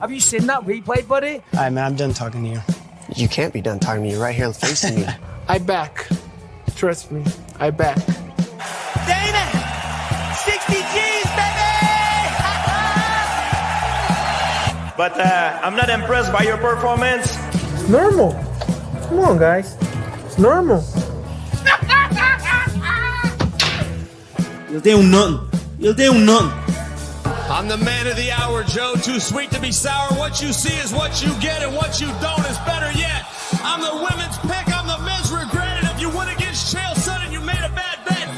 Have you seen that replay, buddy? All right, man, I'm done talking to you. You can't be done talking to me right here facing me. I back. Trust me, I back. Dana! 60 G's, baby! But I'm not impressed by your performance. It's normal. Come on, guys. It's normal. Ele tem nothing. Ele tem nothing. I'm the man of the hour, Joe. Too sweet to be sour. What you see is what you get, and what you don't is better yet. I'm the women's pick. I'm the men's regret. And if you win against Chael Sonnen, you made a bad bet.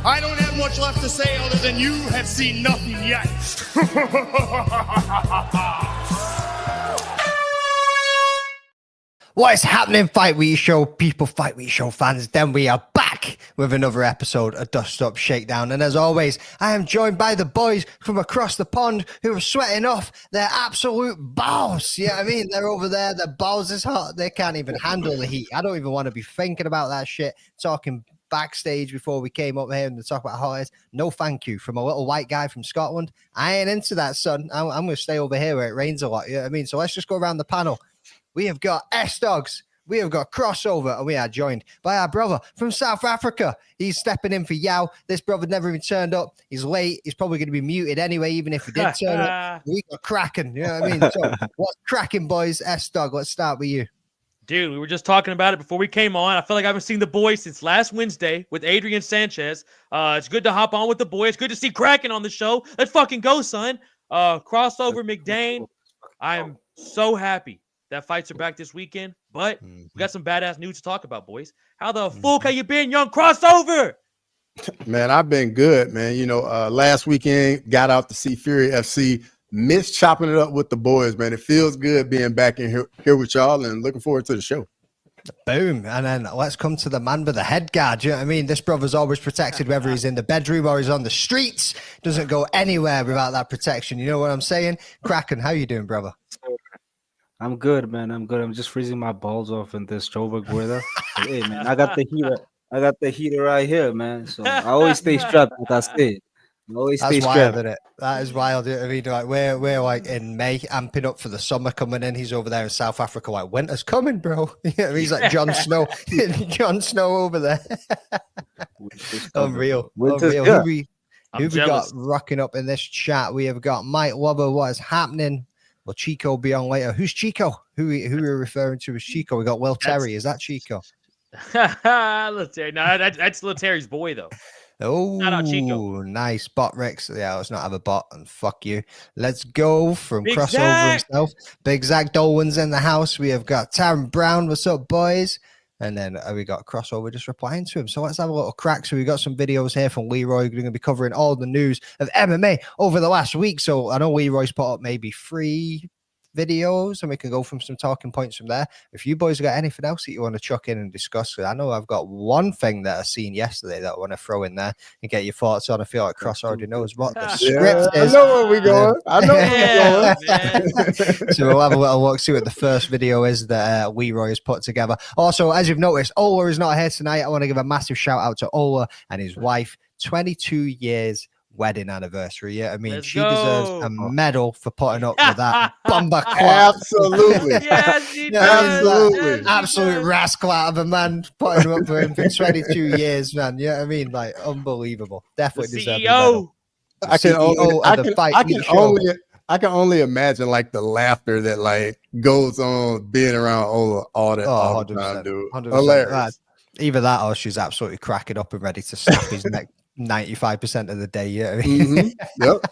I don't have much left to say other than you have seen nothing yet. What is happening, Fight Week Show people, Fight Week Show fans? Then we are back with another episode of Dust Up Shakedown. And as always, I am joined by the boys from across the pond who are sweating off their absolute balls. Yeah, I mean, they're over there, their balls is hot. They can't even handle the heat. I don't even want to be thinking about that shit. Talking backstage before we came up here and to talk about how it is. No thank you from a little white guy from Scotland. I ain't into that, son. I'm going to stay over here where it rains a lot. You know what I mean? So let's just go around the panel. We have got S-Dogs, we have got Crossover, and we are joined by our brother from South Africa. He's stepping in for Yao. This brother never even turned up. He's late. He's probably going to be muted anyway, even if he did turn up. We got cracking, you know what I mean? So what's cracking, boys? S-Dog, let's start with you. Dude, we were just talking about it before we came on. I feel like I haven't seen the boys since last Wednesday with Adrian Sanchez. It's good to hop on with the boys. It's good to see Kraken on the show. Let's fucking go, son. Crossover, McDane. I am so happy that fights are back this weekend, but we got some badass news to talk about, boys. How the fuck have you been, young Crossover? Man, I've been good, man. You know, last weekend, got out to see Fury FC. Missed chopping it up with the boys, man. It feels good being back in here with y'all and looking forward to the show. Boom. And then let's come to the man with the head guard. You know what I mean? This brother's always protected, whether he's in the bedroom or he's on the streets. Doesn't go anywhere without that protection. You know what I'm saying? Kraken, how you doing, brother? I'm good, man. I'm good. I'm just freezing my balls off in this Joburg weather. Hey, man, I got the heater. I got the heater right here, man. So I always stay strapped, like I said. I always stay strapped. Wild, isn't it? That is wild. I mean, like we're like in May, amping up for the summer coming in. He's over there in South Africa, like winter's coming, bro. Yeah, he's like Jon Snow, Jon Snow over there. Unreal. Unreal. Who we got rocking up in this chat? We have got Mike Lover. What is happening? Well, Chico will be on later. Who's Chico? Who we're referring to as Chico? We got Will Terry. Is that Chico? Lil Terry. No, that's Lil Terry's boy, though. Oh, Chico. Nice. Bot Rex. Yeah, let's not have a bot and fuck you. Let's go from Big Crossover Zach. himself. Big Zach Dolwyn's in the house. We have got Taron Brown. What's up, boys? And then we got Crossover just replying to him. So let's have a little crack. So we got some videos here from Leroy. We're going to be covering all the news of MMA over the last week. So I know Leroy's put up maybe 3 videos and we can go from some talking points from there. If you boys got anything else that you want to chuck in and discuss, I know I've got one thing that I seen yesterday that I want to throw in there and get your thoughts on. I feel like Cross already knows what the script is. I know where we're going. I know where we're going. So we'll have a little look, see what the first video is that Leroy has put together. Also, as you've noticed, Ola is not here tonight. I want to give a massive shout out to Ola and his wife. 22 years wedding anniversary. Yeah, I mean, she deserves a medal for putting up with that bumper clap. Absolutely. Yes, she Absolutely. Absolute rascal out of a man putting up for him for 22 years, man. Yeah, I mean, like, unbelievable. Definitely deserves a medal. I can only imagine like the laughter that like goes on being around all the time, dude. 100%. Hilarious. Either that or she's absolutely cracking up and ready to snap his neck 95% of the day. Yeah. Yep.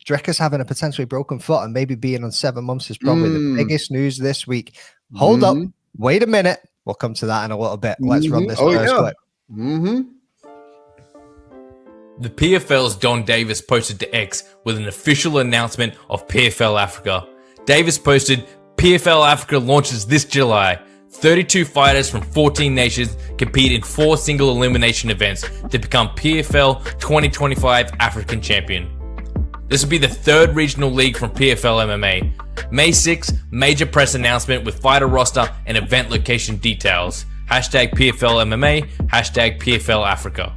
Drecker's having a potentially broken foot and maybe being on 7 months is probably the biggest news this week. Hold up. Wait a minute. We'll come to that in a little bit. Let's run this first clip. The PFL's Don Davis posted to X with an official announcement of PFL Africa. Davis posted, PFL Africa launches this July. 32 fighters from 14 nations compete in 4 single elimination events to become PFL 2025 African Champion. This will be the 3rd regional league from PFL MMA. May 6, major press announcement with fighter roster and event location details. #PFL MMA, #PFL Africa.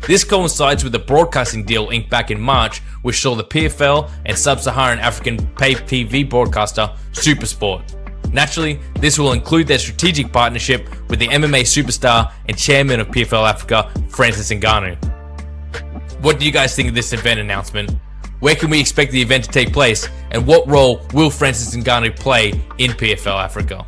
This coincides with the broadcasting deal inked back in March, which saw the PFL and Sub-Saharan African pay-TV broadcaster Supersport. Naturally, this will include their strategic partnership with the MMA superstar and chairman of PFL Africa, Francis Ngannou. What do you guys think of this event announcement? Where can we expect the event to take place? And what role will Francis Ngannou play in PFL Africa?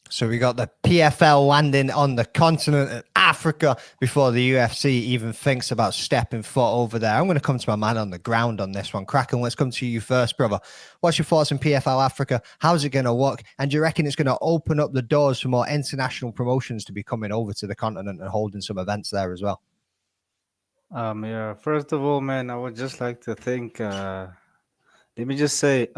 So we got the PFL landing on the continent of Africa before the UFC even thinks about stepping foot over there. I'm going to come to my man on the ground on this one. Kraken, let's come to you first, brother. What's your thoughts on PFL Africa? How's it going to work? And do you reckon it's going to open up the doors for more international promotions to be coming over to the continent and holding some events there as well? Yeah, first of all, man, I would just like to think, let me just say,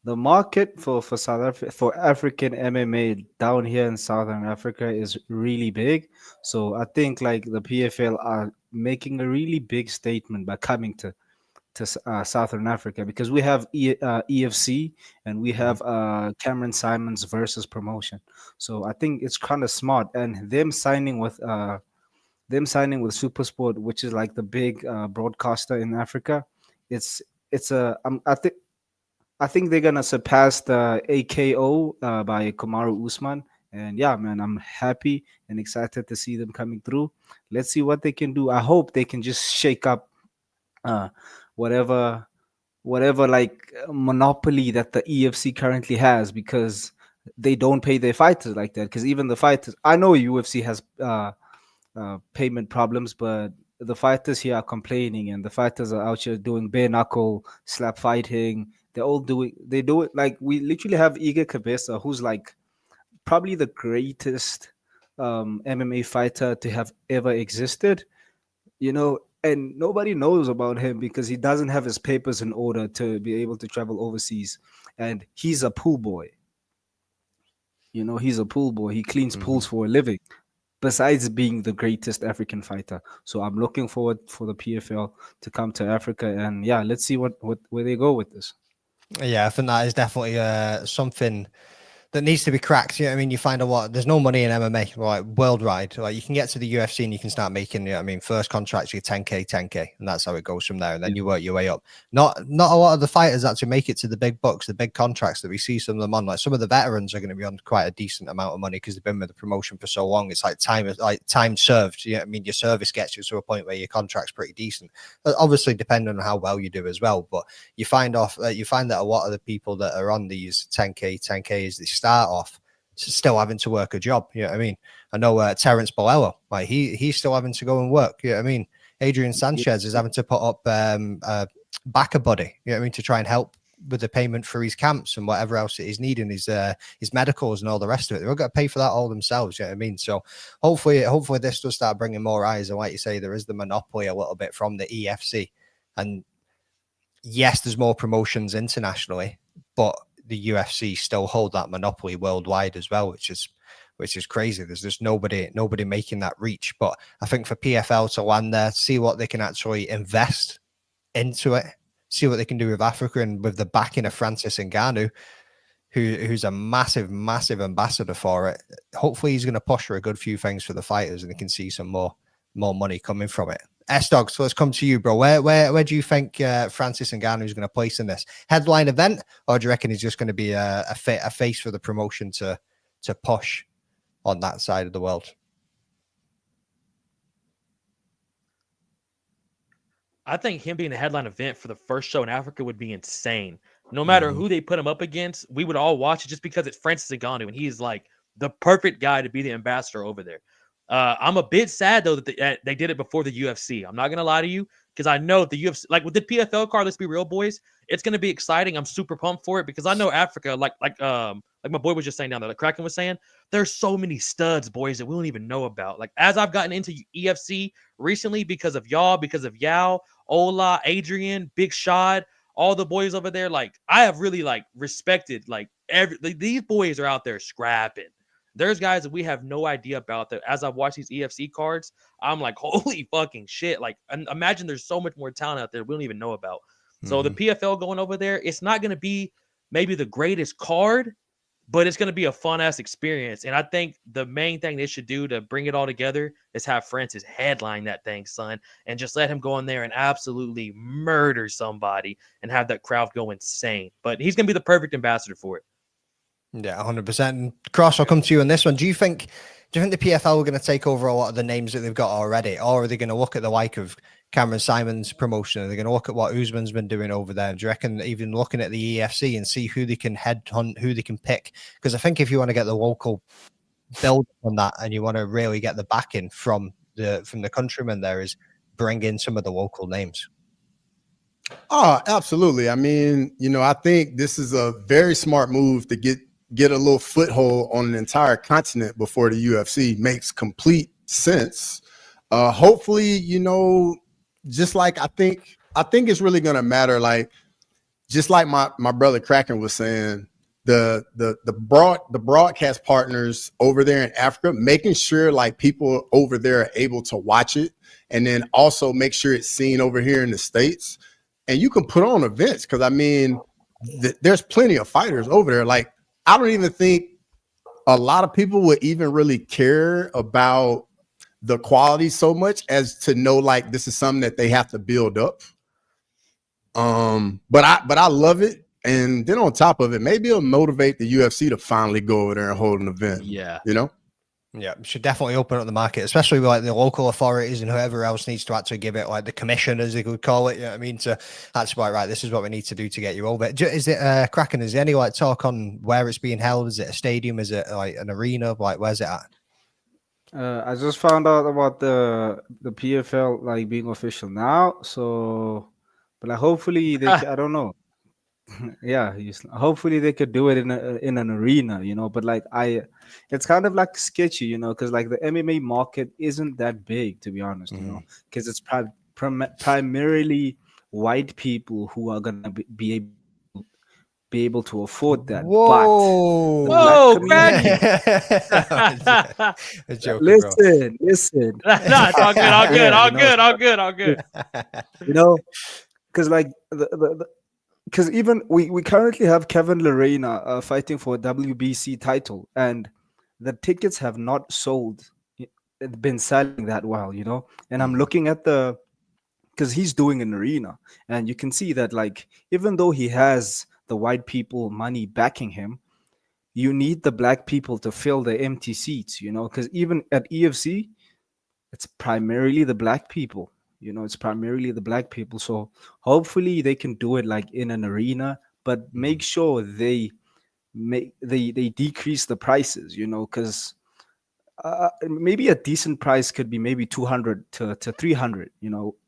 the market for South Africa, for African MMA down here in Southern Africa is really big. So I think like the PFL are making a really big statement by coming to Southern Africa, because we have EFC and we have Cameron Simons versus promotion. So I think it's kind of smart, and them signing with Supersport, which is like the big broadcaster in Africa. I think they're gonna surpass the AKO by Kamaru Usman. And yeah, man, I'm happy and excited to see them coming through. Let's see what they can do. I hope they can just shake up whatever like monopoly that the EFC currently has, because they don't pay their fighters like that. Because even the fighters, I know UFC has payment problems, but the fighters here are complaining, and the fighters are out here doing bare knuckle slap fighting. They do it like, we literally have Iga Cabeza, who's like probably the greatest MMA fighter to have ever existed, and nobody knows about him because he doesn't have his papers in order to be able to travel overseas. And he's a pool boy. He's a pool boy. He cleans pools for a living, besides being the greatest African fighter. So I'm looking forward for the PFL to come to Africa, and yeah, let's see where they go with this. Yeah, I think that is definitely something that needs to be cracked. You know what I mean? You find a lot, there's no money in MMA, like worldwide. Like you can get to the UFC and you can start making, first contracts, you 10K, and that's how it goes from there. And then you work your way up. Not a lot of the fighters actually make it to the big bucks, the big contracts that we see some of them on. Like some of the veterans are going to be on quite a decent amount of money because they've been with the promotion for so long. It's like time served. You know what I mean? Your service gets you to a point where your contract's pretty decent. Obviously, depending on how well you do as well. But you find that a lot of the people that are on these 10Ks, they start off still having to work a job. You know what I mean? I know Terence Bollello, like he's still having to go and work. You know what I mean? Adrian Sanchez is having to put up backer buddy, you know what I mean, to try and help with the payment for his camps and whatever else it is needing, his medicals and all the rest of it. They're all got to pay for that all themselves. You know what I mean? So hopefully this does start bringing more eyes. And like you say, there is the monopoly a little bit from the EFC. And yes, there's more promotions internationally, but the UFC still hold that monopoly worldwide as well, which is crazy. There's just nobody making that reach. But I think for PFL to land there, see what they can actually invest into it, see what they can do with Africa, and with the backing of Francis Ngannou, who's a massive ambassador for it. Hopefully he's going to push for a good few things for the fighters, and they can see some more money coming from it. S-Dog, so let's come to you, bro. Where do you think Francis Ngannou is going to place in this headline event, or do you reckon he's just going to be a face for the promotion to push on that side of the world? I think him being a headline event for the first show in Africa would be insane. No matter who they put him up against, we would all watch it just because it's Francis Ngannou, and he's like the perfect guy to be the ambassador over there. I'm a bit sad though that they did it before the UFC. I'm not gonna lie to you, because I know the UFC, like with the PFL card, let's be real, boys, it's gonna be exciting. I'm super pumped for it because I know Africa, like my boy was just saying down there, the Kraken was saying, there's so many studs, boys, that we don't even know about. Like as I've gotten into EFC recently because of y'all, because of Yao, Ola, Adrian, Big Shot, all the boys over there, like I have really like respected these boys are out there scrapping. There's guys that we have no idea about that. As I've watched these EFC cards, I'm like, holy fucking shit. Like, imagine there's so much more talent out there we don't even know about. So the PFL going over there, it's not going to be maybe the greatest card, but it's going to be a fun ass experience. And I think the main thing they should do to bring it all together is have Francis headline that thing, son, and just let him go in there and absolutely murder somebody and have that crowd go insane. But he's going to be the perfect ambassador for it. Yeah, 100%. Cross, I'll come to you on this one. Do you think the PFL are going to take over a lot of the names that they've got already, or are they going to look at the like of Cameron Simon's promotion? Are they going to look at what Usman's been doing over there? Do you reckon even looking at the EFC and see who they can headhunt, who they can pick? Because I think if you want to get the local build on that and you want to really get the backing from the countrymen, there is bring in some of the local names. Oh, absolutely. I mean, I think this is a very smart move to get a little foothold on an entire continent before the UFC. Makes complete sense. Hopefully, just like I think it's really gonna matter. Like, just like my brother Kraken was saying, the broadcast partners over there in Africa, making sure like people over there are able to watch it, and then also make sure it's seen over here in the States. And you can put on events, because I mean, there's plenty of fighters over there. Like, I don't even think a lot of people would even really care about the quality so much as to know like this is something that they have to build up. But I love it. And then on top of it, maybe it'll motivate the UFC to finally go over there and hold an event. Yeah. Yeah, should definitely open up the market, especially with like the local authorities and whoever else needs to actually give it, like the commission, as they could call it. You know what I mean? So that's why, right, this is what we need to do to get you over. Is it Kraken? Is there any like talk on where it's being held? Is it a stadium? Is it like an arena? Like, where's it at? I just found out about the PFL like being official now. So, but like, hopefully they, I don't know. Yeah, hopefully they could do it in an arena, but like it's kind of like sketchy, because like the MMA market isn't that big, to be honest, because it's primarily white people who are gonna be able to afford that. Whoa, whoa, listen. No, it's all good. Because like because even we currently have Kevin Lorena fighting for a WBC title, and the tickets have not sold, been selling that well, and I'm looking at because he's doing an arena, and you can see that like even though he has the white people money backing him, you need the black people to fill the empty seats, because even at EFC it's primarily the black people. It's primarily the black people. So hopefully they can do it like in an arena, but make sure they decrease the prices, because maybe a decent price could be maybe 200 to 300,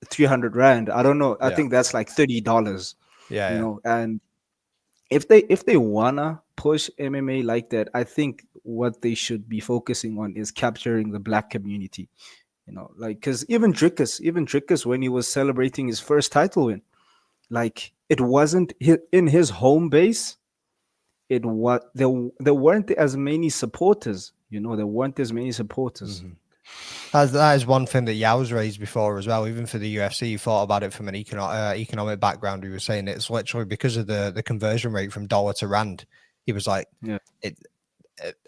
300 rand. I don't know. I think that's like $30. And if they wanna push MMA like that, I think what they should be focusing on is capturing the black community. Like, because even Drickus, when he was celebrating his first title win, like it wasn't in his home base. There weren't as many supporters. There weren't as many supporters. That is one thing that Yao's raised before as well. Even for the UFC, he thought about it from an economic background. He was saying it's literally because of the conversion rate from dollar to rand. He was like,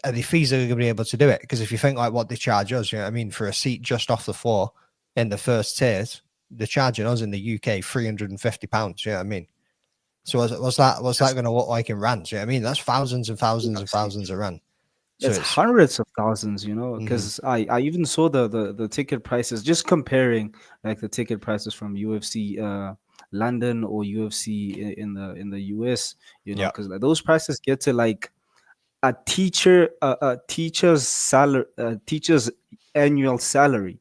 are they feasibly going to be able to do it? Because if you think like what they charge us, you know what I mean, for a seat just off the floor in the first tiers, they're charging us in the UK £350. You know what I mean? So what's that going to look like in rands? You know what I mean? That's thousands and thousands and thousands of rand. So it's hundreds of thousands, because I even saw the ticket prices, just comparing like the ticket prices from UFC London or UFC in the US, because like, those prices get to like a teacher's salary, teacher's annual salary,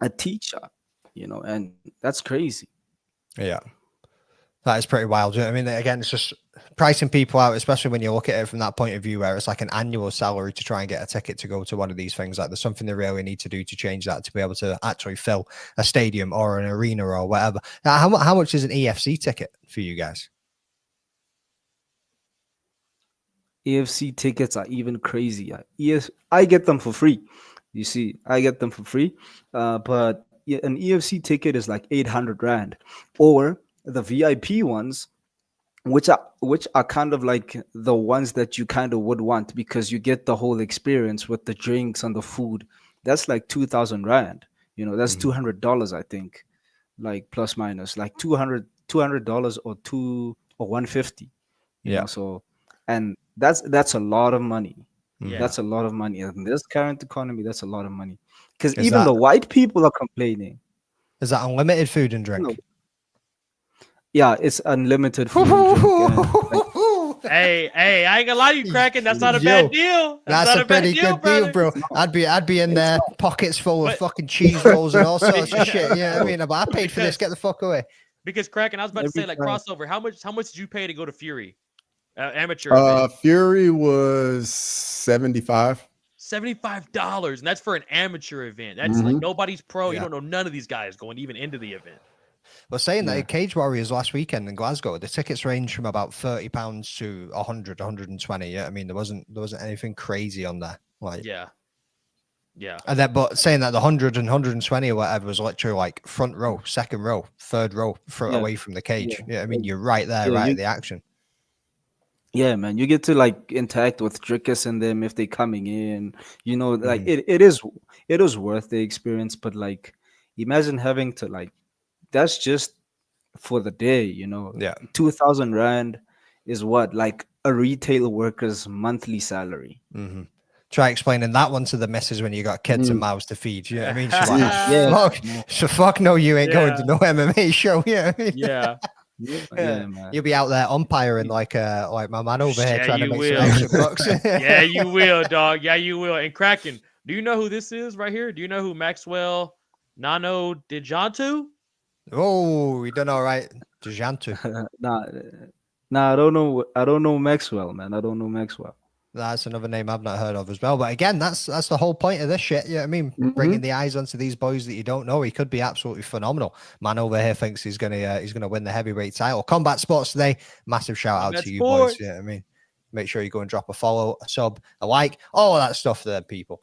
a teacher, and that's crazy. Yeah, that is pretty wild. I mean, again, it's just pricing people out, especially when you look at it from that point of view, where it's like an annual salary to try and get a ticket to go to one of these things. Like, there's something they really need to do to change that, to be able to actually fill a stadium or an arena or whatever. Now, how much is an EFC ticket for you guys? EFC tickets are even crazier. I get them for free. You see, I get them for free. But an EFC ticket is like 800 rand. Or the VIP ones, which are kind of like the ones that you kind of would want, because you get the whole experience with the drinks and the food. That's like 2,000 rand. That's $200, I think, like plus minus, like $200 or 150. So, and that's a lot of money. Yeah. That's a lot of money in this current economy. That's a lot of money, because Is even that- the white people are complaining. Is that unlimited food and drink? Yeah, it's unlimited food and drink. Hey, I ain't gonna lie to you, Kraken. That's not a Yo, bad deal. That's not a pretty good deal, brother. bro. I'd be in there, pockets full of fucking cheese rolls and all sorts of shit. Yeah, I mean, but I paid for this. Get the fuck away. Because Kraken, I was about to Every say, like, time. crossover. How much did you pay to go to Fury? Amateur event? Fury was 75. $75, and that's for an amateur event. That's like nobody's pro. You don't know none of these guys going even into the event. Well, saying that at Cage Warriors last weekend in Glasgow, the tickets range from about £30 to 100, 120. Yeah, I mean, there wasn't anything crazy on there. Like, Yeah. And then, but saying that the 100 and 120 or whatever was literally like front row, second row, third row, away from the cage. Yeah, I mean, you're right there, right at the action. Yeah, man, you get to like interact with Drickus and them if they're coming in. Like it is worth the experience. But like, imagine having to like, that's just for the day. 2,000 rand is what, like a retail worker's monthly salary. Try explaining that one to the missus when you got kids and mouths to feed. Yeah, I mean, she's like, fuck no, you ain't going to no MMA show. Yeah, yeah. Man. You'll be out there umpiring like my man over here trying to make some extra bucks. Yeah, you will, dog. Yeah, you will. And Kraken, do you know who this is right here? Do you know who Maxwell Nano Dejantu? Oh, you don't know, right? Dejantu. Nah, I don't know Maxwell, man. I don't know Maxwell. That's another name I've not heard of as well. But again, that's the whole point of this shit. Yeah, I mean, bringing the eyes onto these boys that you don't know. He could be absolutely phenomenal. Man over here thinks he's gonna win the heavyweight title. Combat Sports today. Massive shout out to you boys. Yeah, I mean, make sure you go and drop a follow, a sub, a like, all of that stuff to them people.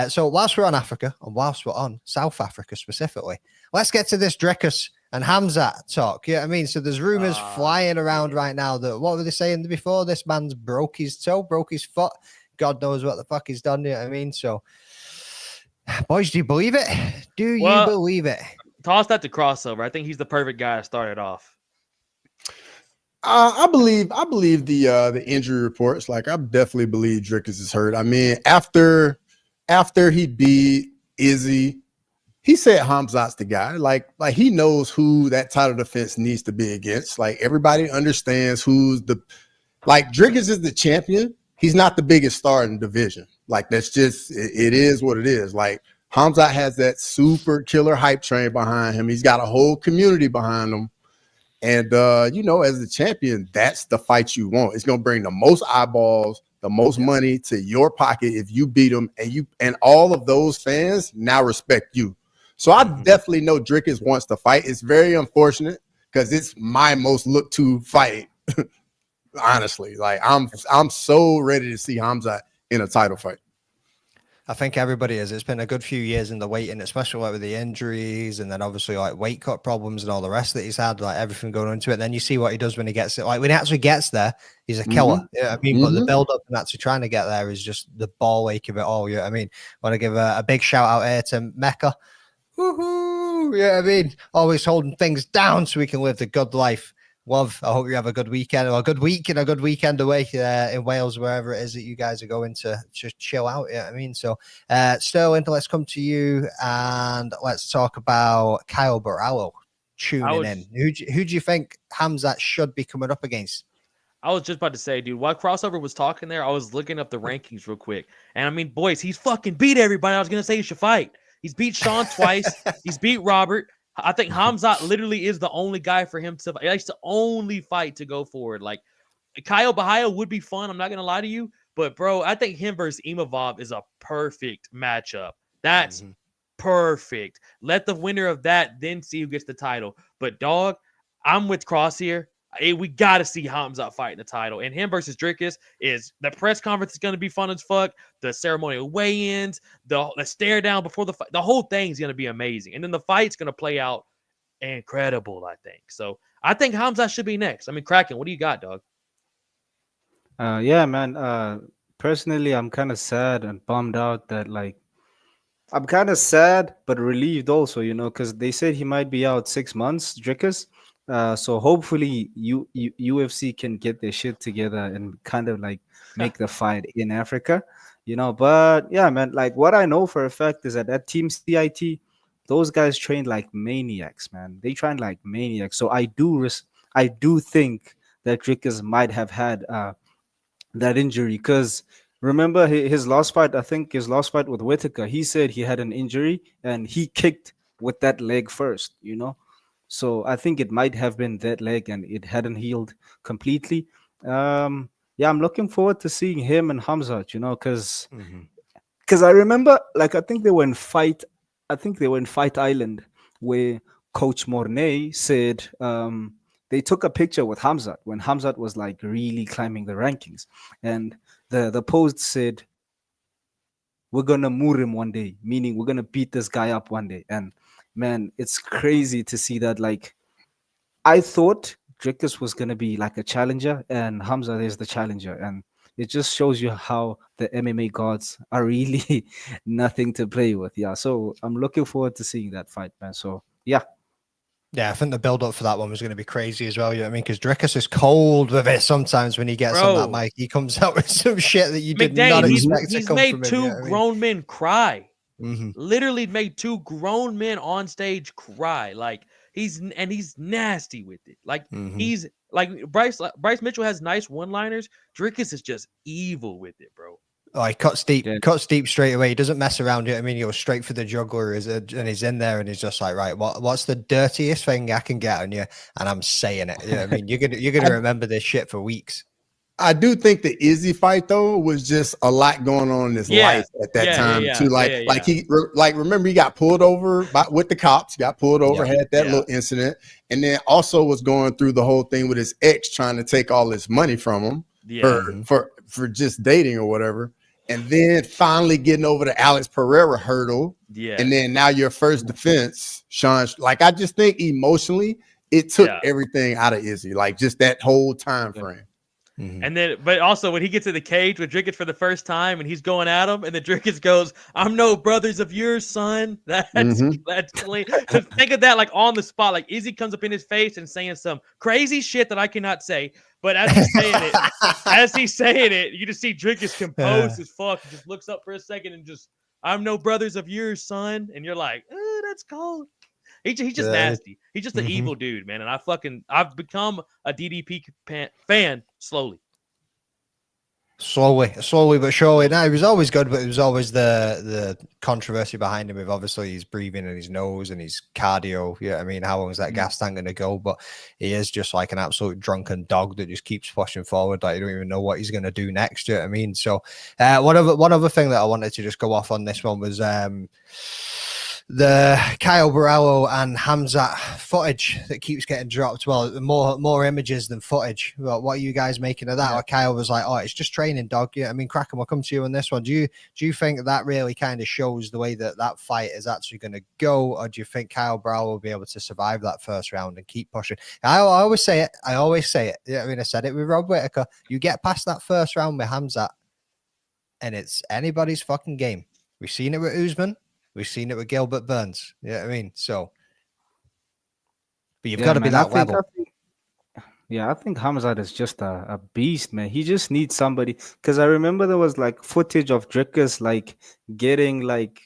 So whilst we're on Africa and whilst we're on South Africa specifically, let's get to this Drickus and Hamzat talk. Yeah, I mean, so there's rumors flying around right now that what were they saying before? This man's broke his toe, broke his foot. God knows what the fuck he's done. You know what I mean? So, boys, do you believe it? Do you believe it? Toss that to crossover. I think he's the perfect guy to start it off. I believe the injury reports. Like, I definitely believe Drickus is hurt. I mean, after he beat Izzy, he said Hamzat's the guy. Like he knows who that title defense needs to be against. Like, everybody understands who's Drickus is the champion. He's not the biggest star in the division. Like, that's just it is what it is. Like, Hamzat has that super killer hype train behind him. He's got a whole community behind him. And as the champion, that's the fight you want. It's gonna bring the most eyeballs, the most money to your pocket if you beat him, and all of those fans now respect you. So I definitely know Drickus wants to fight. It's very unfortunate because it's my most looked to fight. Honestly, like I'm so ready to see Hamzat in a title fight. I think everybody is. It's been a good few years in the waiting, especially like with the injuries and then obviously like weight cut problems and all the rest that he's had, like everything going into it. And then you see what he does when he gets it. Like when he actually gets there, he's a killer. Yeah, I mean, but the build up and actually trying to get there is just the ball ache of it all. Yeah, I mean, I want to give a big shout out here to Mecca. Woohoo! Yeah, I mean, always holding things down so we can live the good life. Love, I hope you have a good weekend or a good week and a good weekend away in Wales, wherever it is that you guys are going to just chill out. Yeah, I mean, so Sterling, let's come to you and let's talk about Kyle Barallo tuning in. Who do you think Hamzat should be coming up against? I was just about to say, dude, while Crossover was talking there, I was looking up the rankings real quick. And I mean, boys, he's fucking beat everybody I was going to say he should fight. He's beat Sean twice. He's beat Robert. I think Hamzat literally is the only guy for him to. It's the only fight to go forward. Like Kyle Bahia would be fun. I'm not gonna lie to you, but bro, I think him versus Evloev is a perfect matchup. That's perfect. Let the winner of that then see who gets the title. But dog, I'm with Cross here. Hey, we got to see Hamzat fight in the title. And him versus Drickus is the press conference is going to be fun as fuck. The ceremonial weigh-ins, the stare down before the fight, the whole thing's going to be amazing. And then the fight's going to play out incredible, I think. So I think Hamza should be next. I mean, Kraken, what do you got, dog? Yeah, man. Personally, I'm kind of sad and bummed out that like I'm kind of sad but relieved also, because they said he might be out 6 months, Drickus. So hopefully UFC can get their shit together and kind of like make the fight in Africa, But yeah, man, like what I know for a fact is that at Team CIT, those guys train like maniacs, man. They train like maniacs. So I do think that Drickus might have had that injury because remember his last fight, I think his last fight with Whitaker, he said he had an injury and he kicked with that leg first. So I think it might have been that leg and it hadn't healed completely. Yeah, I'm looking forward to seeing him and Hamza, because I remember, like, I think they were in Fight Island, where Coach Mornay said they took a picture with Hamzat when Hamzat was like really climbing the rankings, and the post said, "We're gonna moor him one day," meaning we're gonna beat this guy up one day. And man, it's crazy to see that. Like, I thought Drickus was gonna be like a challenger, and Hamza is the challenger, and it just shows you how the MMA gods are really nothing to play with. Yeah, so I'm looking forward to seeing that fight, man. So yeah. Yeah, I think the build up for that one was going to be crazy as well. You know what I mean? Because Drickus is cold with it sometimes when he gets on that mic. He comes out with some shit that you did not expect to come from him. He's made two grown men cry. Mm-hmm. Literally made two grown men on stage cry. Like he's nasty with it. Like he's like Bryce Mitchell has nice one-liners. Drickus is just evil with it, bro. Oh, he cuts deep straight away. He doesn't mess around. You know what I mean? He goes straight for the jugular, and he's in there, and he's just like, right, what's the dirtiest thing I can get on you? And I'm saying it. You know what I mean? You're gonna remember this shit for weeks. I do think the Izzy fight though was just a lot going on in his life at that time too. Like remember he got pulled over with the cops, got pulled over, had that little incident, and then also was going through the whole thing with his ex trying to take all his money from him for just dating or whatever. And then finally getting over the Alex Pereira hurdle. Yeah. And then now your first defense, Sean. Like, I just think emotionally, it took everything out of Izzy, like just that whole time frame. And then, but also when he gets in the cage with Drickus for the first time and he's going at him, and then Drickus goes, "I'm no brothers of yours, son." That's clean. Just think of that like on the spot. Like Izzy comes up in his face and saying some crazy shit that I cannot say. But as he's saying it, you just see Drickus composed as fuck. He just looks up for a second and just, "I'm no brothers of yours, son." And you're like, "Oh, that's cold." He's just nasty. He's just an evil dude, man. And I've become a DDP fan slowly. Slowly but surely. No, he was always good, but it was always the controversy behind him with obviously his breathing and his nose and his cardio. Yeah, I mean, how long is that gas tank going to go? But he is just like an absolute drunken dog that just keeps pushing forward. Like you don't even know what he's going to do next. You know what I mean? So one other thing that I wanted to just go off on this one was the Kyle Burrello and Hamzat footage that keeps getting dropped. Well, more images than footage. Well, what are you guys making of that? Or Kyle was like, "Oh, it's just training, dog." Yeah, I mean, Kraken, we'll come to you on this one. Do you think that really kind of shows the way that fight is actually going to go, or do you think Kyle Burrello will be able to survive that first round and keep pushing? I always say it. Yeah, I mean, I said it with Rob Whittaker. You get past that first round with Hamzat, and it's anybody's fucking game. We've seen it with Usman. We've seen it with Gilbert Burns. Yeah, I mean, so. But you've got to be that level. I think Hamzat is just a beast, man. He just needs somebody. Because I remember there was like footage of Drickus like getting like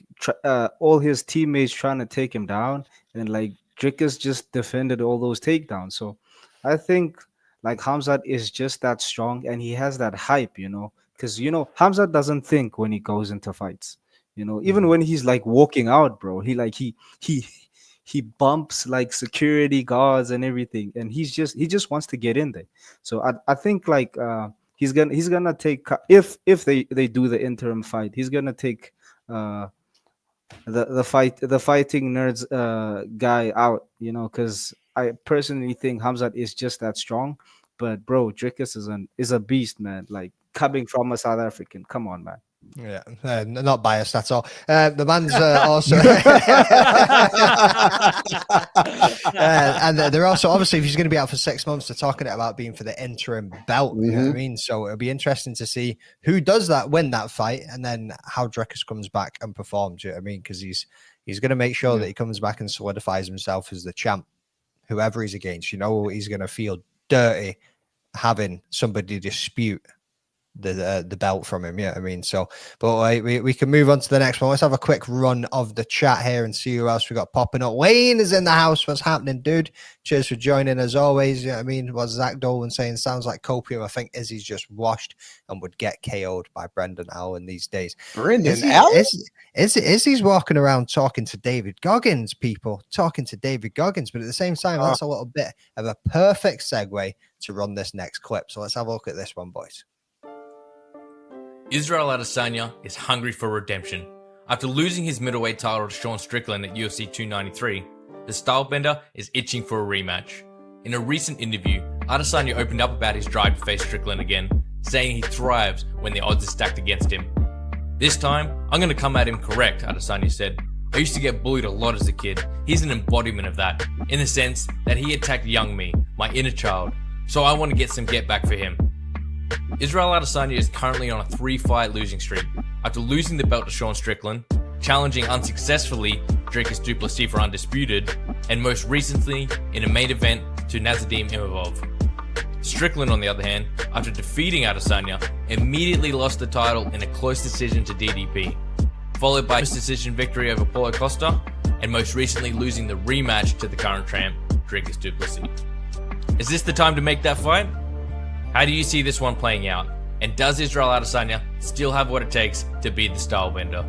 all his teammates trying to take him down. And like Drickus just defended all those takedowns. So I think like Hamzat is just that strong and he has that hype, Because, Hamzat doesn't think when he goes into fights. Even when he's like walking out, bro, he bumps like security guards and everything, and he just wants to get in there. So I think like he's gonna take, if they do the interim fight, he's gonna take the fighting nerds guy out, because I personally think Hamzat is just that strong. But bro, Drickus is a beast, man. Like coming from a South African, come on, man. Yeah, not biased at all. The man's also, and they're also obviously if he's going to be out for 6 months, they're talking about being for the interim belt. You know what I mean? So it'll be interesting to see who does win that fight, and then how Dricus comes back and performs. You know what I mean? Because he's going to make sure that he comes back and solidifies himself as the champ, whoever he's against. You know, he's going to feel dirty having somebody dispute the belt from him. Yeah, I mean, so but we can move on to the next one. Let's have a quick run of the chat here and see who else we got popping up. Wayne is in the house. What's happening, dude? Cheers for joining as always. You know what I mean, what's Zach Dolan saying? Sounds like copium. I think Izzy's just washed and would get KO'd by Brendan Allen these days. Brendan Allen? Izzy's walking around talking to David Goggins, people talking to David Goggins, but at the same time, that's a little bit of a perfect segue to run this next clip. So let's have a look at this one, boys. Israel Adesanya is hungry for redemption. After losing his middleweight title to Sean Strickland at UFC 293, the stylebender is itching for a rematch. In a recent interview, Adesanya opened up about his drive to face Strickland again, saying he thrives when the odds are stacked against him. This time, I'm going to come at him correct, Adesanya said. I used to get bullied a lot as a kid. He's an embodiment of that, in the sense that he attacked young me, my inner child, so I want to get some get back for him. Israel Adesanya is currently on a 3-fight losing streak after losing the belt to Sean Strickland, challenging unsuccessfully Dricus du Plessis for undisputed, and most recently in a main event to Nassourdine Imavov. Strickland, on the other hand, after defeating Adesanya, immediately lost the title in a close decision to DDP, followed by a decision victory over Paulo Costa, and most recently losing the rematch to the current champ, Dricus du Plessis. Is this the time to make that fight? How do you see this one playing out? And does Israel Adesanya still have what it takes to beat the stylebender?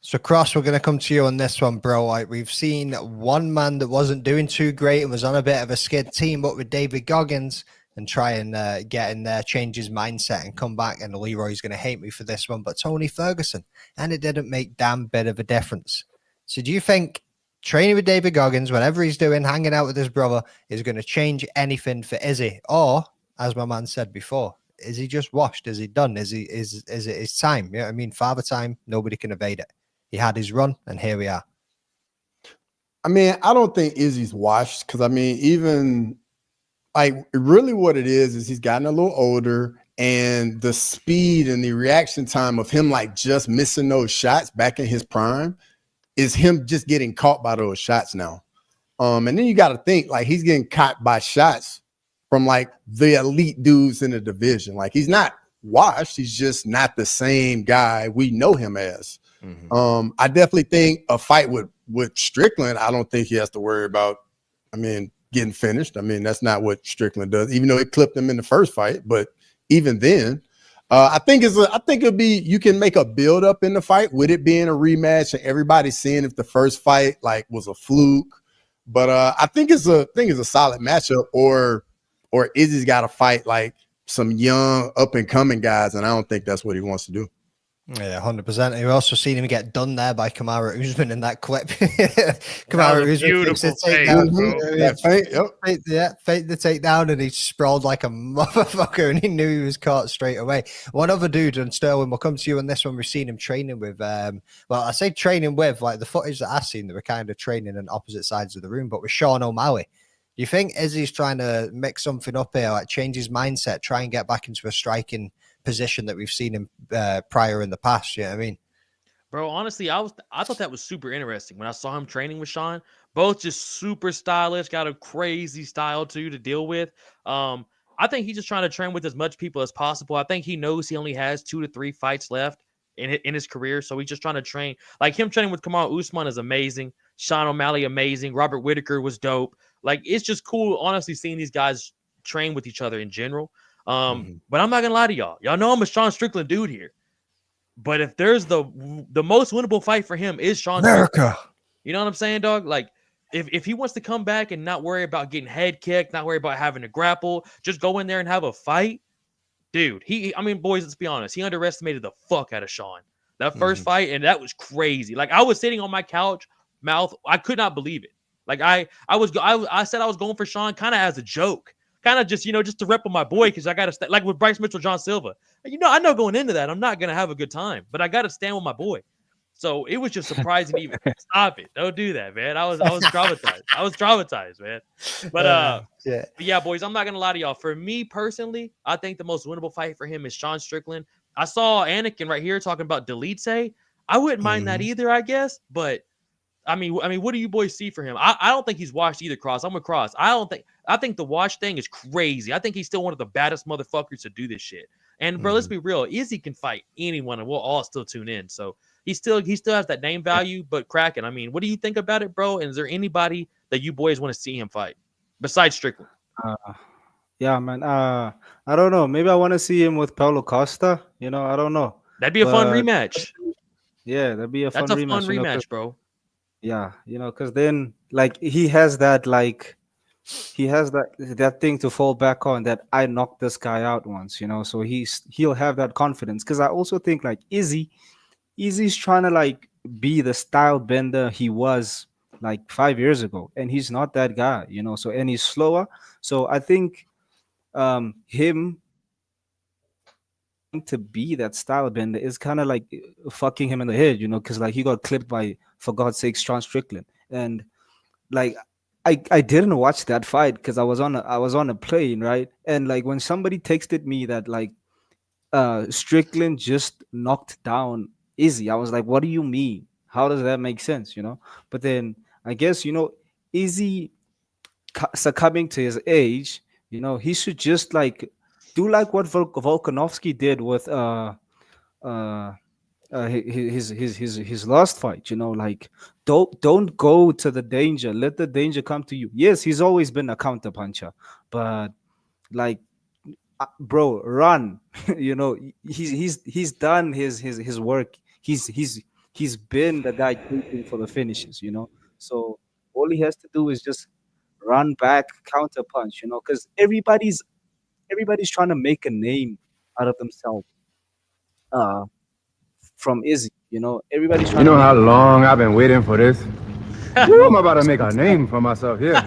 So, Cross, we're going to come to you on this one, bro. Like, we've seen one man that wasn't doing too great and was on a bit of a skid, team up with David Goggins and try and get in there, change his mindset and come back. And Leroy's going to hate me for this one, but Tony Ferguson. And it didn't make damn bit of a difference. So do you think training with David Goggins, whatever he's doing, hanging out with his brother, is going to change anything for Izzy? Or, as my man said before, is he just washed? Is he done? Is it his time? You know what I mean? Father time, nobody can evade it. He had his run, and here we are. I mean, I don't think Izzy's washed because, I mean, even like really what it is he's gotten a little older, and the speed and the reaction time of him like just missing those shots back in his prime is him just getting caught by those shots now. And then you got to think like he's getting caught by shots from like the elite dudes in the division. Like he's not washed. He's just not the same guy we know him as. I definitely think a fight with Strickland, I don't think he has to worry about, I mean, getting finished. I mean, that's not what Strickland does, even though he clipped him in the first fight. But even then, I think it'll be, you can make a build up in the fight with it being a rematch and everybody seeing if the first fight like was a fluke. But I think it's a solid matchup, or Izzy's got to fight like some young up and coming guys, and I don't think that's what he wants to do. Yeah, 100%. You've also seen him get done there by Kamaru Usman in that clip. Kamaru Usman takes the takedown. Faked the takedown, and he sprawled like a motherfucker, and he knew he was caught straight away. One other dude, and Sterling, we'll come to you on this one. We've seen him training with, well, I say training with, like the footage that I've seen, they were kind of training on opposite sides of the room, but with Sean O'Malley. Do you think Izzy's trying to mix something up here, like change his mindset, try and get back into a striking position that we've seen him prior in the past? You know what I mean? Bro, honestly, I thought that was super interesting when I saw him training with Sean. Both just super stylish, got a crazy style too to deal with. I think he's just trying to train with as much people as possible. I think he knows he only has 2 to 3 fights left in his career, so he's just trying to train. Like him training with Kamaru Usman is amazing. Sean O'Malley, amazing. Robert Whittaker was dope. Like, it's just cool, honestly, seeing these guys train with each other in general. But I'm not gonna lie to y'all. Y'all know I'm a Sean Strickland dude here. But if there's the most winnable fight for him is Sean Strickland. You know what I'm saying, dog? Like, if he wants to come back and not worry about getting head kicked, not worry about having to grapple, just go in there and have a fight, dude. I mean, boys, let's be honest. He underestimated the fuck out of Sean. That first fight, and that was crazy. Like, I was sitting on my couch, I could not believe it. Like, I said I was going for Sean kind of as a joke, kind of just, just to rep on my boy because I got to like with Bryce Mitchell, John Silva. I know going into that I'm not gonna have a good time, but I got to stand with my boy. So it was just surprising. Even stop it, don't do that, man. I was traumatized. I was traumatized, man. But yeah, boys, I'm not gonna lie to y'all. For me personally, I think the most winnable fight for him is Sean Strickland. I saw Anakin right here talking about Delete Say. I wouldn't mind that either, I guess, but. I mean, what do you boys see for him? I don't think he's washed either, Cross. I'm with Cross. I think the wash thing is crazy. I think he's still one of the baddest motherfuckers to do this shit. And bro, let's be real. Izzy can fight anyone, and we'll all still tune in. So he still has that name value. But Kraken, I mean, what do you think about it, bro? And is there anybody that you boys want to see him fight besides Strickland? Yeah, man. I don't know. Maybe I want to see him with Paulo Costa. I don't know. That'd be a fun rematch. Yeah, that'd be a fun rematch. That's a fun rematch, bro. Yeah, because then like he has that thing to fall back on, that I knocked this guy out once, so he'll have that confidence. Because I also think like Izzy's trying to like be the style bender he was like 5 years ago, and he's not that guy, so, and he's slower. So I think him to be that style bender is kind of like fucking him in the head, because like he got clipped by, for God's sake, Sean Strickland. And like I didn't watch that fight because I was on a plane, right? And like when somebody texted me that like Strickland just knocked down Izzy, I was like, what do you mean? How does that make sense? But then I guess Izzy succumbing to his age, he should just like do like what Volkanovski did with his last fight. Like don't go to the danger. Let the danger come to you. Yes, he's always been a counter puncher, but like, bro, run. He's done his work. He's been the guy creeping for the finishes. So all he has to do is just run back, counter punch. Because everybody's trying to make a name out of themselves from Izzy. Everybody's trying to how long I've been waiting for this? I'm about to make a name for myself here.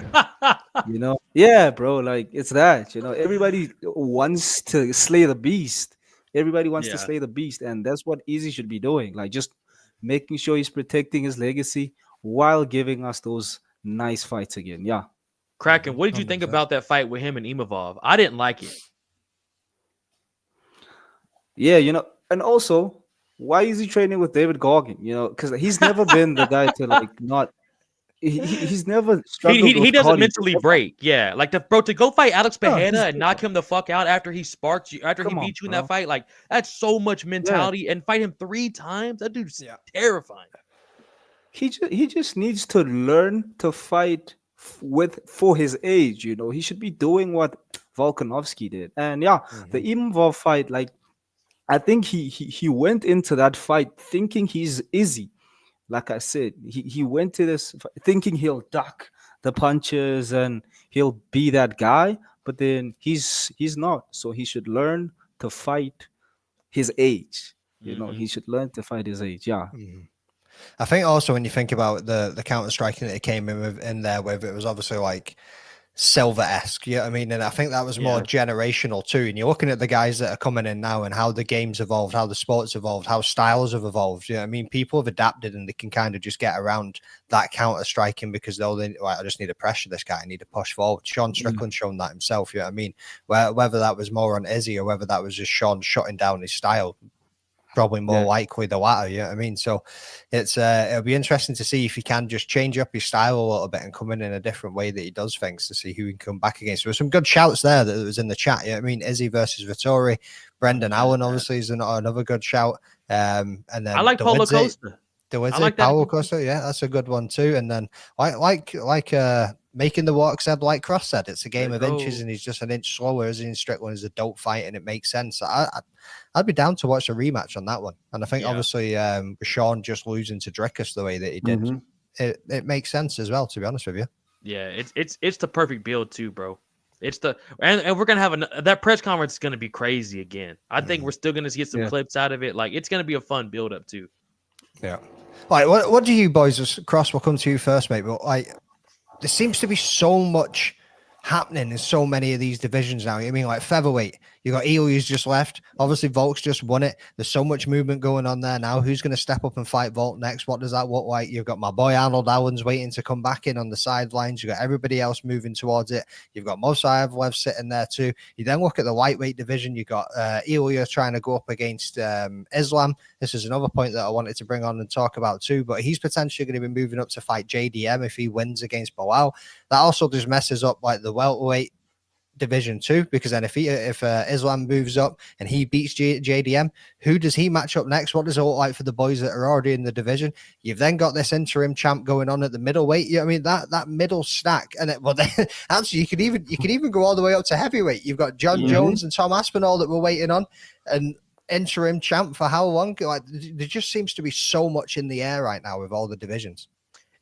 Yeah, bro, like it's that. Everybody wants to slay the beast. Everybody wants to slay the beast, and that's what Izzy should be doing. Like just making sure he's protecting his legacy while giving us those nice fights again. Yeah. Kraken, what did you think about that fight with him and Imavov? I didn't like it. Yeah, and also, why is he training with David Goggin? Because he's never been the guy to like not. He's never struggled. He doesn't mentally break. Yeah, like to go fight Alex Pereira and knock him the fuck out after he sparked you, after he beat you in that fight. Like that's so much mentality, and fight him 3 times. That dude's terrifying. He just needs to learn to fight for his age. He should be doing what Volkanovski did. And the Imavov fight, like I think he went into that fight thinking he's Izzy. Like I said, he went to this thinking he'll duck the punches and he'll be that guy, but then he's not. So he should learn to fight his age. He should learn to fight his age. Yeah. I think also when you think about the counter striking that he came in there with, it was obviously like Silver-esque, you know what I mean? And I think that was more generational too. And you're looking at the guys that are coming in now and how the game's evolved, how the sport's evolved, how styles have evolved. You know what I mean? People have adapted and they can kind of just get around that counter striking because I just need to pressure this guy. I need to push forward. Sean Strickland's shown that himself. You know what I mean? Whether that was more on Izzy or whether that was just Sean shutting down his style. Probably more likely the latter, you know what I mean? So it's it'll be interesting to see if he can just change up his style a little bit and come in a different way that he does things to see who he can come back against. There were some good shouts there that was in the chat, you know what I mean? Izzy versus Vittori, Brendan Allen obviously is another good shout. And then I like Paulo Costa. Paulo Costa, yeah, that's a good one too. And then like making the walk said, like Cross said, it's a game of inches and he's just an inch slower. As in Strickland is a dope fight and it makes sense. I'd be down to watch a rematch on that one. And I think obviously with Sean just losing to Drickus the way that he did, it makes sense as well, to be honest with you. Yeah, it's the perfect build too, bro. It's and we're gonna have that press conference is gonna be crazy again. I think we're still gonna get some clips out of it. Like it's gonna be a fun build up too. Yeah. Like what do you boys, Cross, we'll come to you first, mate, but like there seems to be so much happening in so many of these divisions now. I mean, like featherweight, you got Evloev's just left. Obviously, Volk's just won it. There's so much movement going on there now. Who's going to step up and fight Volk next? What does that look like? You've got my boy Arnold Allen's waiting to come back in on the sidelines. You've got everybody else moving towards it. You've got Movsar Evloev sitting there too. You then look at the lightweight division. You've got Evloev trying to go up against Islam. This is another point that I wanted to bring on and talk about too, but he's potentially going to be moving up to fight JDM if he wins against Bilal. That also just messes up like the welterweight division too, because then if Islam moves up and he beats JDM, who does he match up next? What does it look like for the boys that are already in the division? You've then got this interim champ going on at the middleweight. I mean that middle stack, and actually you could even go all the way up to heavyweight. You've got John Jones and Tom Aspinall that we're waiting on, and interim champ for how long? Like, there just seems to be so much in the air right now with all the divisions.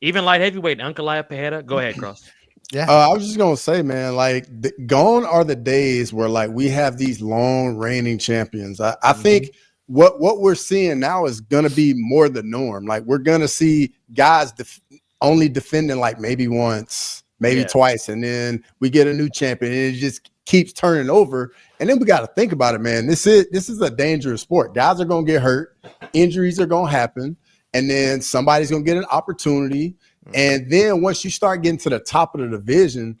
Even light heavyweight, Ankalaev Pereira. Go ahead, Cross. Yeah, I was just gonna say, man, like gone are the days where like we have these long reigning champions. I think what we're seeing now is gonna be more the norm. Like we're gonna see guys only defending like maybe once, maybe twice, and then we get a new champion, and it just keeps turning over. And then we got to think about it, man. This is a dangerous sport. Guys are gonna get hurt, injuries are gonna happen, and then somebody's gonna get an opportunity. And then once you start getting to the top of the division,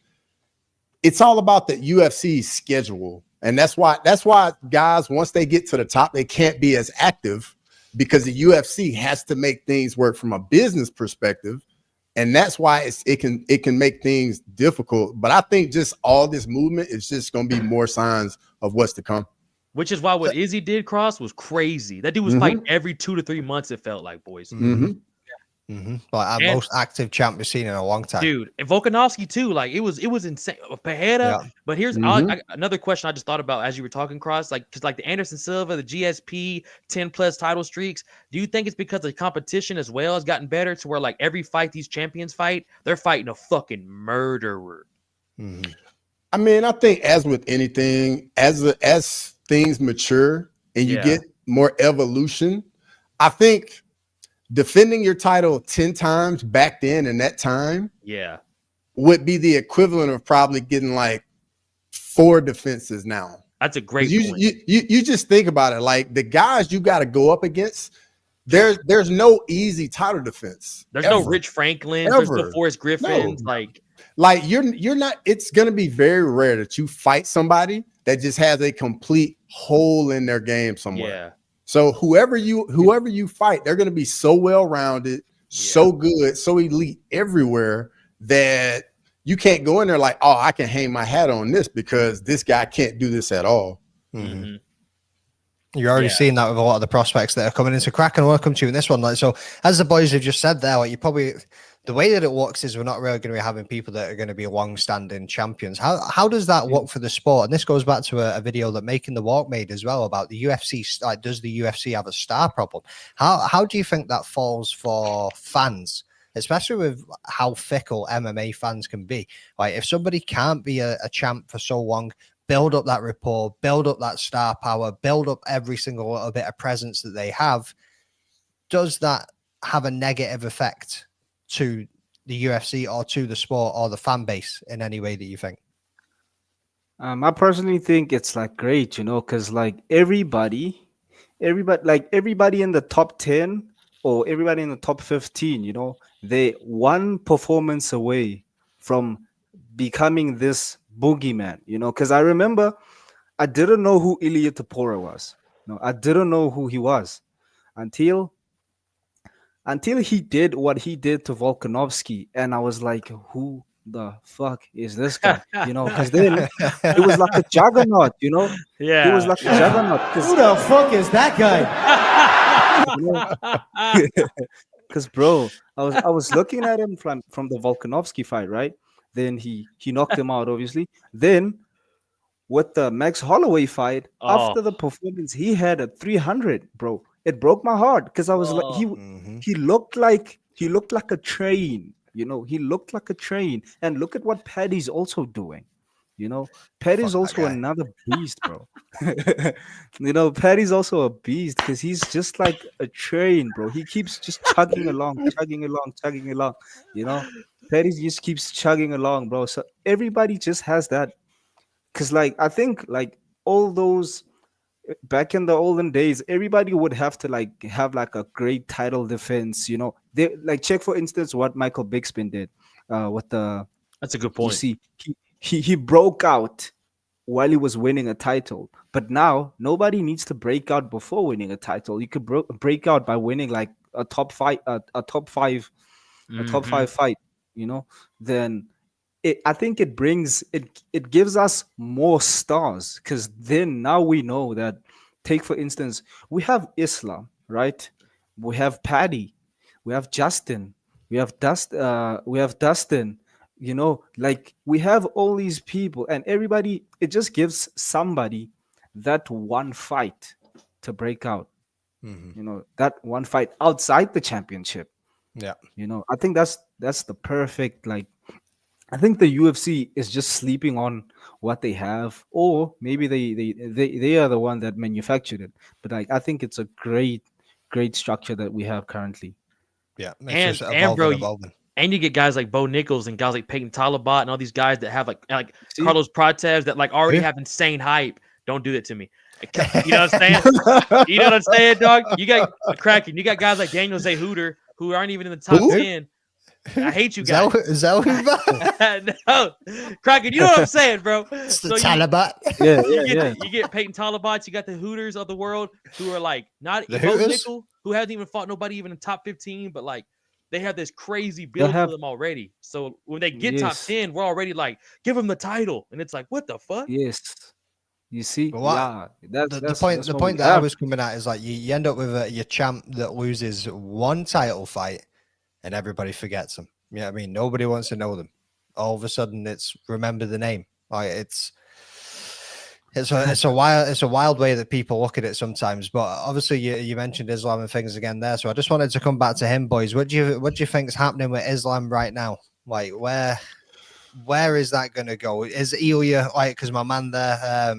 it's all about the UFC schedule. And that's why guys, once they get to the top, they can't be as active because the UFC has to make things work from a business perspective. And that's why it can make things difficult. But I think just all this movement is just going to be more signs of what's to come. Which is why what Izzy did, Cross, was crazy. That dude was fighting every 2 to 3 months, it felt like, boys. Like our most active champ we've seen in a long time, dude. And Volkanovski too, like it was insane. Pereira, but here's another question I just thought about as you were talking, Cross, like because like the Anderson Silva, the GSP 10+ title streaks. Do you think it's because the competition as well has gotten better to where like every fight these champions fight, they're fighting a fucking murderer? I mean, I think as with anything, as things mature and you get more evolution, I think defending your title 10 times back then in that time would be the equivalent of probably getting like 4 defenses now. That's a great point. You just think about it. Like the guys you got to go up against, there's no easy title defense. There's no Rich Franklin, there's no Forrest Griffins. Like you're not, it's gonna be very rare that you fight somebody that just has a complete hole in their game somewhere. So whoever you fight, they're going to be so well-rounded, so good, so elite everywhere that you can't go in there like, oh, I can hang my hat on this because this guy can't do this at all. You're already seeing that with a lot of the prospects that are coming into Kraken. Welcome to you in this one. Like, so as the boys have just said there, like you probably, the way that it works is we're not really going to be having people that are going to be long-standing champions. How does that work for the sport? And this goes back to a video that MakingTheWalk made as well about the UFC. Like, does the UFC have a star problem? How do you think that falls for fans, especially with how fickle MMA fans can be? Like, if somebody can't be a champ for so long, build up that rapport, build up that star power, build up every single little bit of presence that they have, does that have a negative effect to the UFC or to the sport or the fan base in any way that you think? I personally think it's like great, because like everybody in the top 10 or everybody in the top 15, they one performance away from becoming this boogeyman, because I remember I didn't know who Ilia Topuria was. No, I didn't know who he was until he did what he did to Volkanovski, and I was like, who the fuck is this guy? Because then it was like a juggernaut, Yeah. It was like a juggernaut. Who the fuck is that guy? Because bro, I was looking at him from the Volkanovski fight, right? Then he knocked him out, obviously. Then with the Max Holloway fight, after the performance he had at 300, bro, it broke my heart because I was like, he looked like a train, he looked like a train. And look at what Paddy's also doing. Paddy's also another beast, bro. Paddy's also a beast because he's just like a train, bro. He keeps just chugging along. Petty just keeps chugging along, bro. So everybody just has that. Cause like I think like all those back in the olden days, everybody would have to like have like a great title defense. You know, they like check for instance what Michael Bisping did. With the That's a good you point. see he broke out while he was winning a title, but now nobody needs to break out before winning a title. You could break out by winning like a top five, a top five, a top Mhm. five fight. You know, then I think it brings it gives us more stars because then now we know that. Take for instance, we have Islam, right? We have Paddy, we have Justin, we have Dustin. You know, like we have all these people, and everybody. It just gives somebody that one fight to break out. You know, that one fight outside the championship. Yeah. You know, I think that's the perfect like I think the UFC is just sleeping on what they have, or maybe they are the one that manufactured it. But like I think it's a great structure that we have currently. Yeah, it's And just bro, evolving. and you get guys like Bo Nichols and guys like Peyton Talabat and all these guys that have like See? Carlos Prates that like already Yeah. have insane hype. Don't do that to me. You know what I'm saying? You know what I'm saying, dog? You got cracking. You got guys like Daniel Zayhooter who aren't even in the top 10. I hate you guys. Is that who that? No, Kraken, you know what I'm saying, bro. It's the So Talabat. you get Peyton Talabats, you got the Hooters of the world who are like not The Bo Hooters? Nickel, who hasn't even fought nobody even in top 15, but like they have this crazy build have- to them already. So when they get top Yes. 10, we're already like, give them the title, and it's like, what the fuck? Yes. You see? But what- Yeah. The That's point that's the what point we that I have. was coming at is like you end up with your champ that loses one title fight and everybody forgets them. You know what I mean? Nobody wants to know them. All of a sudden it's remember the name. Like it's a wild way that people look at it sometimes. But obviously you mentioned Islam and things again there. So I just wanted to come back to him, boys. What do you think is happening with Islam right now? Like where is that going to go? Is Ilya like, because my man there,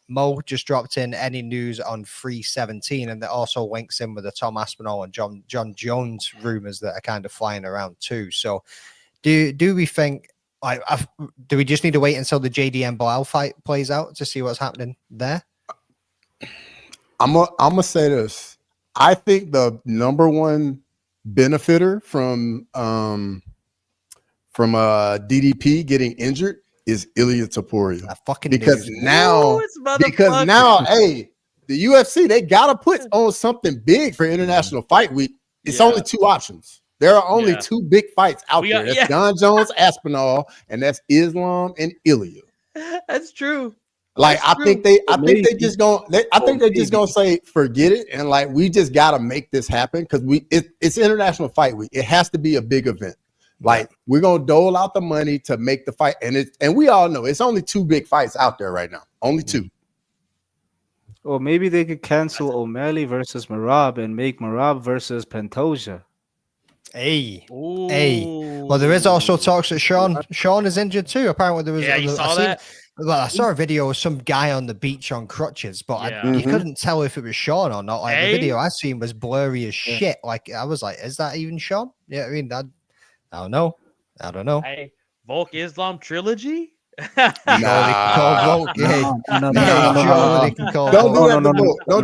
Mo just dropped in any news on 317, and that also links in with the Tom Aspinall and John Jones rumors that are kind of flying around too. So do we think like do we just need to wait until the JDM Bilal fight plays out to see what's happening there? I'm gonna say this. I think the number one benefitter from DDP getting injured is Ilya Taporia. Because now, hey, the UFC, they gotta put on something big for International Fight Week. It's only two options. There are only two big fights out there. That's John Jones, Aspinall, and that's Islam and Ilya. That's true. Like That's I think true. they just gonna say forget it, and like we just gotta make this happen because it's International Fight Week. It has to be a big event. Like we're gonna dole out the money to make the fight, and we all know it's only two big fights out there right now. Only two. Or maybe they could cancel O'Malley versus Marab and make Marab versus Pantoja. Hey. Well, there is also talks that Sean is injured too. Apparently, there was. Yeah, you saw that? Well, I saw a video of some guy on the beach on crutches, but you couldn't tell if it was Sean or not. Like the video I seen was blurry as shit. Like I was like, is that even Sean? Yeah, I mean, I don't know. Hey, Volk Islam trilogy? Don't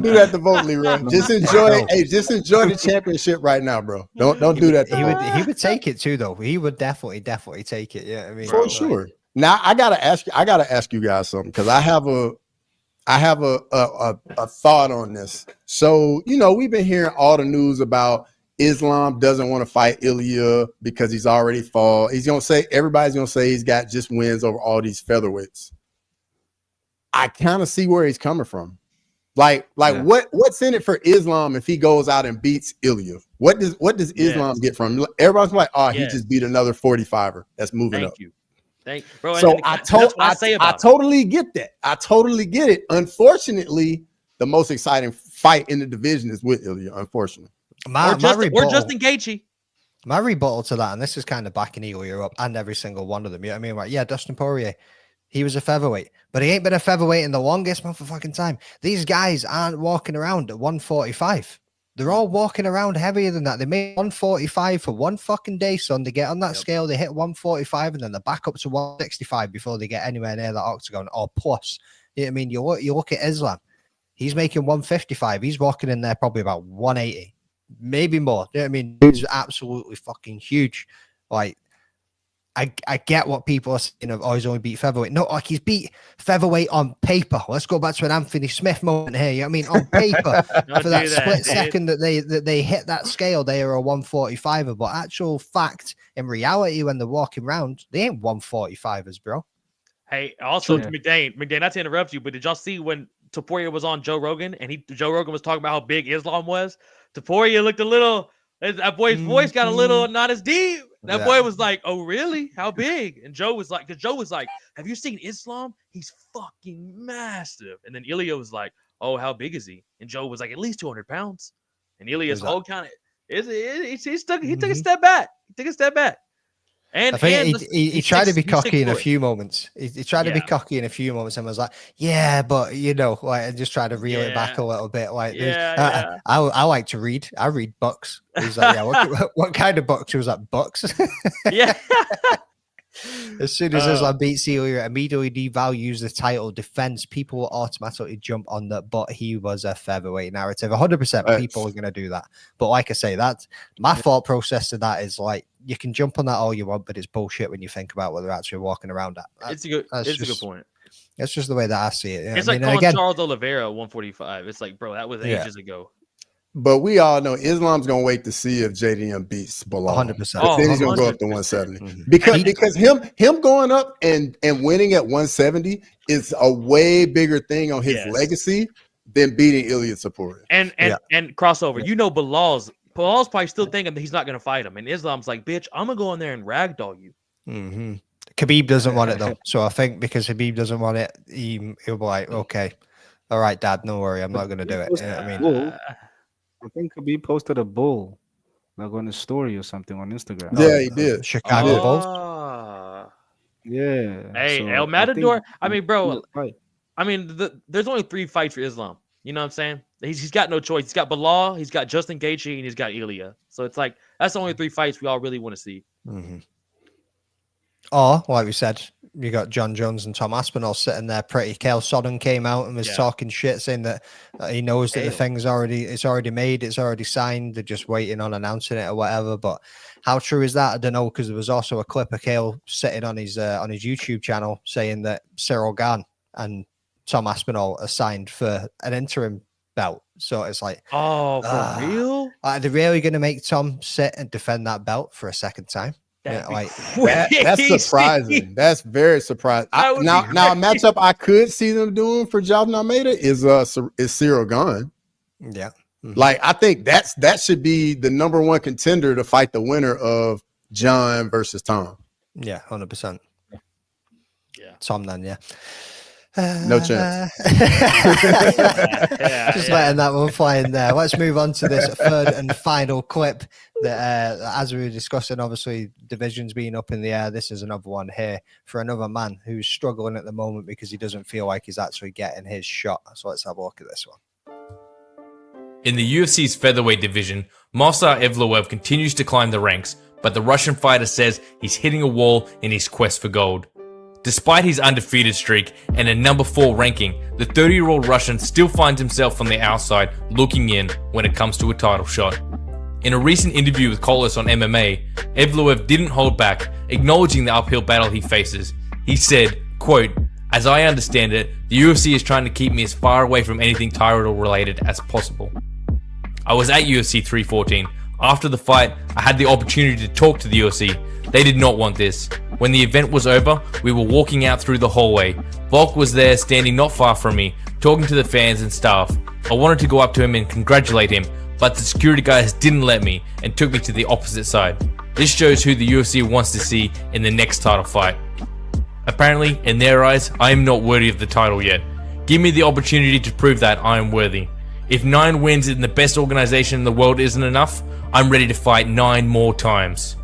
do that to vote, Leroy. Just enjoy. Hey, just enjoy the championship right now, bro. Don't do that. He would take it too, though. He would definitely take it. Yeah, I mean, for sure. Now I gotta ask you guys something because I have a thought on this. So we've been hearing all the news about Islam doesn't want to fight Ilya because he's already fought. Everybody's gonna say he's got just wins over all these featherweights. I kind of see where he's coming from. What's in it for Islam if he goes out and beats Ilya? What does Islam get from? Everybody's like, he just beat another 45er that's moving up. Thank you, bro. So I totally get that. I totally get it. Unfortunately, the most exciting fight in the division is with Ilya. Unfortunately. Or Justin Gaethje. My rebuttal to that, and this is kind of backing Ilya up and every single one of them. You know what I mean? Like, yeah, Dustin Poirier, he was a featherweight, but he ain't been a featherweight in the longest motherfucking time. These guys aren't walking around at 145. They're all walking around heavier than that. They made 145 for one fucking day, son. They get on that scale, they hit 145, and then they're back up to 165 before they get anywhere near that octagon or plus. You know what I mean? You look at Islam. He's making 155. He's walking in there probably about 180, maybe more. You know what I mean? He's absolutely fucking huge. Like, I get what people are saying of, oh, he's only beat featherweight. No, like he's beat featherweight on paper. Let's go back to an Anthony Smith moment here. You know what I mean? On paper, for that split second that they hit that scale, they are a 145er. But actual fact, in reality, when they're walking around, they ain't 145ers, bro. Hey, also to McDane, not to interrupt you, but did y'all see when Topuria was on Joe Rogan and Joe Rogan was talking about how big Islam was? Topuria looked a little, that boy's voice got a little not as deep. That boy was like, "Oh, really? How big?" And Joe was like, "Have you seen Islam? He's fucking massive." And then Ilya was like, "Oh, how big is he?" And Joe was like, "At least 200 pounds." And Ilya's whole kind of he took a step back. He took a step back. And I think he tried to be cocky in a few moments. He tried to be cocky in a few moments and was like, "Yeah, but you know," like, and just try to reel it back a little bit. Like, I like to read. I read books. He's like, "Yeah, what kind of books?" He was like, "Books." Yeah. As soon as Islam beats Ilya, immediately devalues the title, defense, people will automatically jump on that. But he was a featherweight narrative. 100% people are going to do that. But like I say, that my thought process to that is like, you can jump on that all you want, but it's bullshit when you think about what they're actually walking around at. It's a good point. That's just the way that I see it. It's like calling Charles Oliveira 145. It's like, bro, that was ages ago. But we all know Islam's gonna wait to see if JDM beats Belal. 100%. Then he's gonna go up to 170 because him going up and winning at 170 is a way bigger thing on his legacy than beating Ilya Topuria. And crossover. You know, Belal's probably still thinking that he's not gonna fight him, and Islam's like, "Bitch, I'm gonna go in there and ragdoll you." Mm-hmm. Khabib doesn't want it though, so I think because Khabib doesn't want it, he'll be like, "Okay, all right, Dad, no worry, I'm not gonna do it." You know what I mean? I think Khabib posted a bull, like on his story or something on Instagram. Yeah, he did. Chicago Bulls. Yeah. Hey, so El Matador. I mean, bro. I mean, there's only 3 fights for Islam. You know what I'm saying? He's got no choice. He's got Belal, he's got Justin Gaethje, and he's got Ilya. So it's like that's the only 3 fights we all really want to see. Mm-hmm. Or, like we said, you got John Jones and Tom Aspinall sitting there pretty. Kale Sonnen came out and was talking shit, saying that he knows that the thing's already made, it's already signed. They're just waiting on announcing it or whatever. But how true is that? I don't know, because there was also a clip of Kale sitting on his YouTube channel saying that Cyril Gane and Tom Aspinall are signed for an interim belt. So it's like, oh, for real? Are they really going to make Tom sit and defend that belt for a second time? That's surprising. That's very surprising. Now a matchup I could see them doing for Javelin Almeida is Cyril Gane. Yeah. Mm-hmm. Like, I think that should be the #1 contender to fight the winner of John versus Tom. Yeah, 100%. Yeah. Tom then, yeah. No chance. Just letting that one fly in there. Let's move on to this third and final clip that, as we were discussing, obviously divisions being up in the air. This is another one here for another man who's struggling at the moment because he doesn't feel like he's actually getting his shot. So let's have a look at this one. In the UFC's featherweight division, Movsar Evloev continues to climb the ranks, but the Russian fighter says he's hitting a wall in his quest for gold. Despite his undefeated streak and a #4 ranking, the 30-year-old Russian still finds himself on the outside looking in when it comes to a title shot. In a recent interview with Colas on MMA, Evloev didn't hold back, acknowledging the uphill battle he faces. He said, quote, "As I understand it, the UFC is trying to keep me as far away from anything title related as possible. I was at UFC 314. After the fight, I had the opportunity to talk to the UFC. They did not want this. When the event was over, we were walking out through the hallway. Volk was there, standing not far from me, talking to the fans and staff. I wanted to go up to him and congratulate him, but the security guys didn't let me and took me to the opposite side. This shows who the UFC wants to see in the next title fight. Apparently, in their eyes, I am not worthy of the title yet. Give me the opportunity to prove that I am worthy. If 9 wins in the best organization in the world isn't enough, I'm ready to fight 9 more times."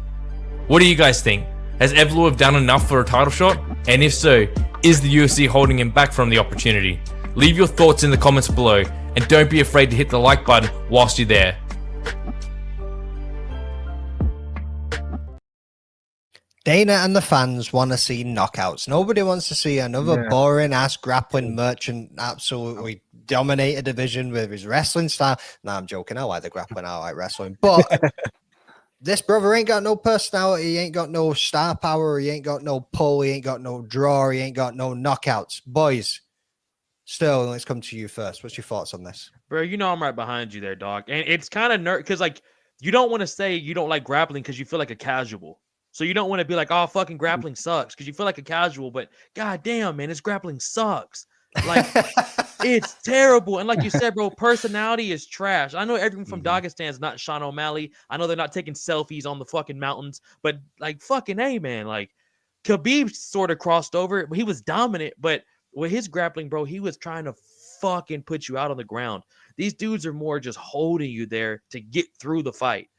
What do you guys think? Has Evloev done enough for a title shot? And if so, is the UFC holding him back from the opportunity? Leave your thoughts in the comments below, and don't be afraid to hit the like button whilst you're there. Dana and the fans want to see knockouts. Nobody wants to see another boring ass grappling merchant absolutely dominate a division with his wrestling style. Nah, I'm joking. I like the grappling, I like wrestling. But this brother ain't got no personality. He ain't got no star power. He ain't got no pull. He ain't got no draw. He ain't got no knockouts. Boys, Sterling, let's come to you first. What's your thoughts on this? Bro, you know I'm right behind you there, dog. And it's kind of nerd because, like, you don't want to say you don't like grappling because you feel like a casual. So you don't want to be like, oh, fucking grappling sucks because you feel like a casual. But god damn, man, this grappling sucks. Like, it's terrible. And like you said, bro, personality is trash. I know everyone from Dagestan is not Sean O'Malley. I know they're not taking selfies on the fucking mountains. But, like, fucking A, man. Like, Khabib sort of crossed over. He was dominant. But with his grappling, bro, he was trying to fucking put you out on the ground. These dudes are more just holding you there to get through the fight.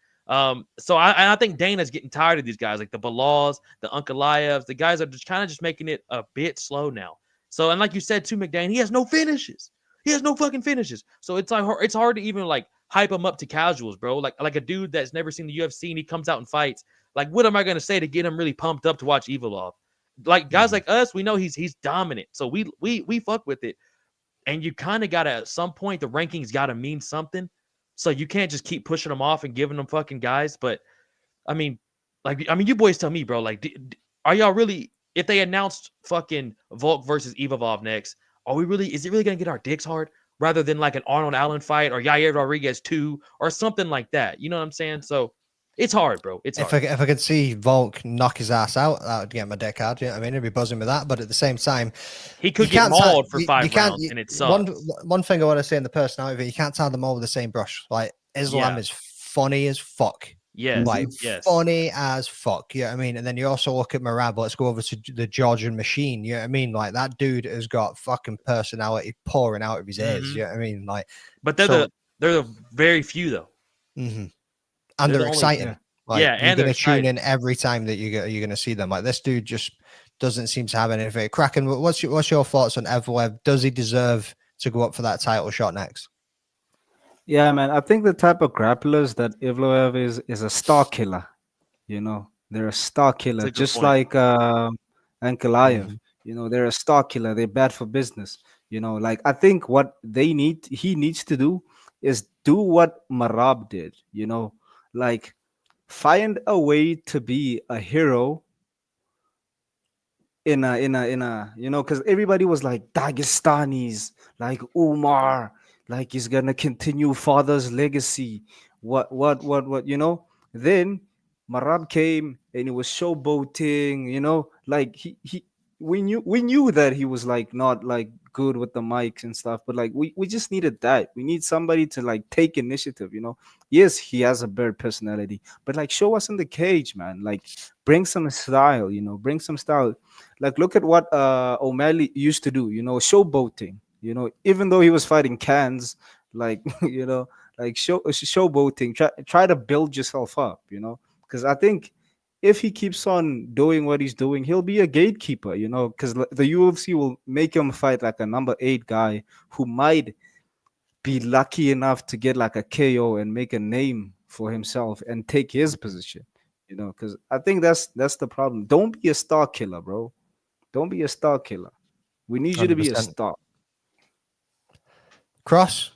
So I think Dana's getting tired of these guys, like the Bilals, the Ankalaevs. The guys are just kind of just making it a bit slow now. So, and like you said too, McDane, he has no finishes. He has no fucking finishes. So it's like it's hard to even like hype him up to casuals, bro. Like a dude that's never seen the UFC and he comes out and fights. Like, what am I gonna say to get him really pumped up to watch Evloev? Like guys like us, we know he's dominant, so we fuck with it. And you kind of gotta at some point the rankings gotta mean something. So you can't just keep pushing them off and giving them fucking guys. But I mean, you boys tell me, bro. Like, are y'all really? If they announced fucking Volk versus Evloev next, is it really gonna get our dicks hard rather than like an Arnold Allen fight or Yair Rodriguez 2 or something like that? You know what I'm saying? So it's hard, bro. It's hard. If I could see Volk knock his ass out, that would get my dick hard. You know what I mean? I'd be buzzing with that. But at the same time, he could get mauled for 5 rounds, and it sucks. One thing I want to say in the personality, you can't tie them all with the same brush. Like, Islam is funny as fuck. Yes, like funny as fuck. You know what I mean? And then you also look at Marab. Let's go over to the Georgian Machine. You know what I mean? Like, that dude has got fucking personality pouring out of his ears. You know what I mean? Like, but they're the very few though. And they're exciting. Like, and you're going to tune in every time that you're going to see them. Like, this dude just doesn't seem to have anything. Kraken, what's your thoughts on Evloev? Does he deserve to go up for that title shot next? Yeah, man. I think the type of grapplers that Evloev is a star killer. You know, they're a star killer, just like Ankalaev. You know, they're a star killer. They're bad for business. You know, like, I think what he needs to do is do what Marab did. You know, like, find a way to be a hero in a you know, because everybody was like Dagestanis, like Umar, like he's gonna continue father's legacy. What you know? Then Marab came and he was showboating, you know, like we knew that he was like not like good with the mics and stuff, but like we just needed that. We need somebody to like take initiative, you know. Yes, he has a bird personality, but like, show us in the cage, man. Like, bring some style, you know, bring some style. Like, look at what O'Malley used to do, you know, showboating, you know, even though he was fighting cans, like, you know, like showboating, try to build yourself up, you know, because I think if he keeps on doing what he's doing, he'll be a gatekeeper, you know, because the UFC will make him fight like a number 8 guy who might be lucky enough to get like a KO and make a name for himself and take his position, you know, because I think that's the problem. Don't be a star killer, bro. Don't be a star killer. We need you 100%. To be a star. Cross.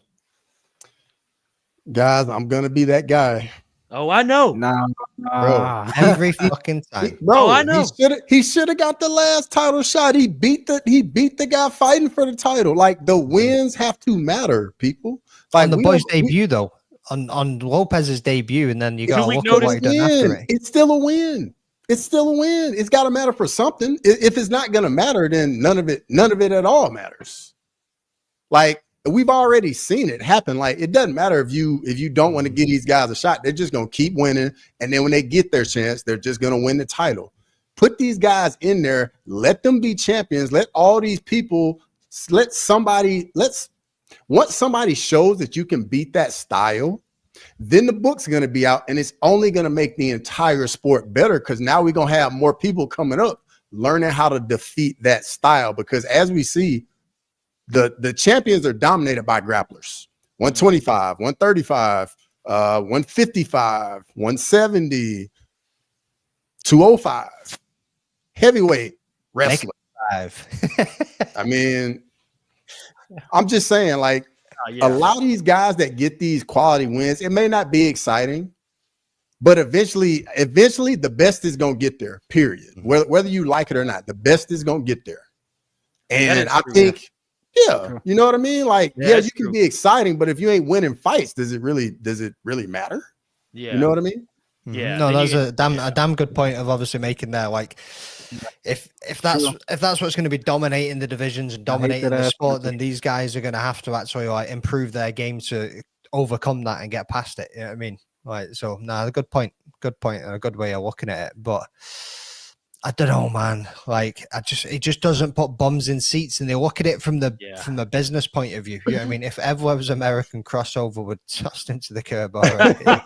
Guys, I'm going to be that guy. Oh, I know. Bro. Every fucking time. Bro, I know. He should have got the last title shot. He beat the guy fighting for the title. Like, the wins have to matter, people. Like, on the boys' debut, though. On Lopez's debut, and then you got to look at what he done after it. It's still a win. It's still a win. It's got to matter for something. If it's not going to matter, then none of it at all matters. Like, we've already seen it happen. Like, it doesn't matter if you don't want to give these guys a shot. They're just going to keep winning. And then when they get their chance, they're just going to win the title. Put these guys in there. Let them be champions. Let all these people, once somebody shows that you can beat that style, then the book's going to be out, and it's only going to make the entire sport better, because now we're going to have more people coming up learning how to defeat that style. Because as we see, the champions are dominated by grapplers. 125, 135, 155, 170, 205, heavyweight wrestler. I mean, I'm just saying, like, a lot of these guys that get these quality wins, it may not be exciting, but eventually the best is gonna get there. Period. Whether you like it or not, the best is gonna get there. And I think, you know what I mean? Like, you can be exciting, but if you ain't winning fights, does it really matter? Yeah, you know what I mean? Yeah. No, that's a damn good point of obviously making there. Like, if that's what's going to be dominating the divisions and dominating the sport, then these guys are going to have to actually like improve their game to overcome that and get past it. You know what I mean? Like, so a good point, and a good way of looking at it. But I don't know, man. Like, it just doesn't put bums in seats, and they look at it from the business point of view. You know what I mean? If Evloev's American crossover would tossed into the curb already, 100%,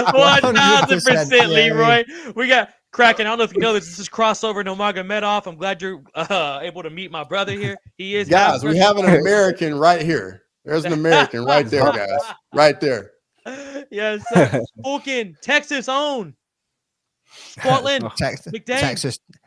1,000%, Leroy. We got Kraken. I don't know if you know this. This is crossover Nurmagomedov. I'm glad you're able to meet my brother here. He is. Guys, we have an American right here. There's an American right there, guys. Right there. Yes, Fulkin, Texas own. Scotland,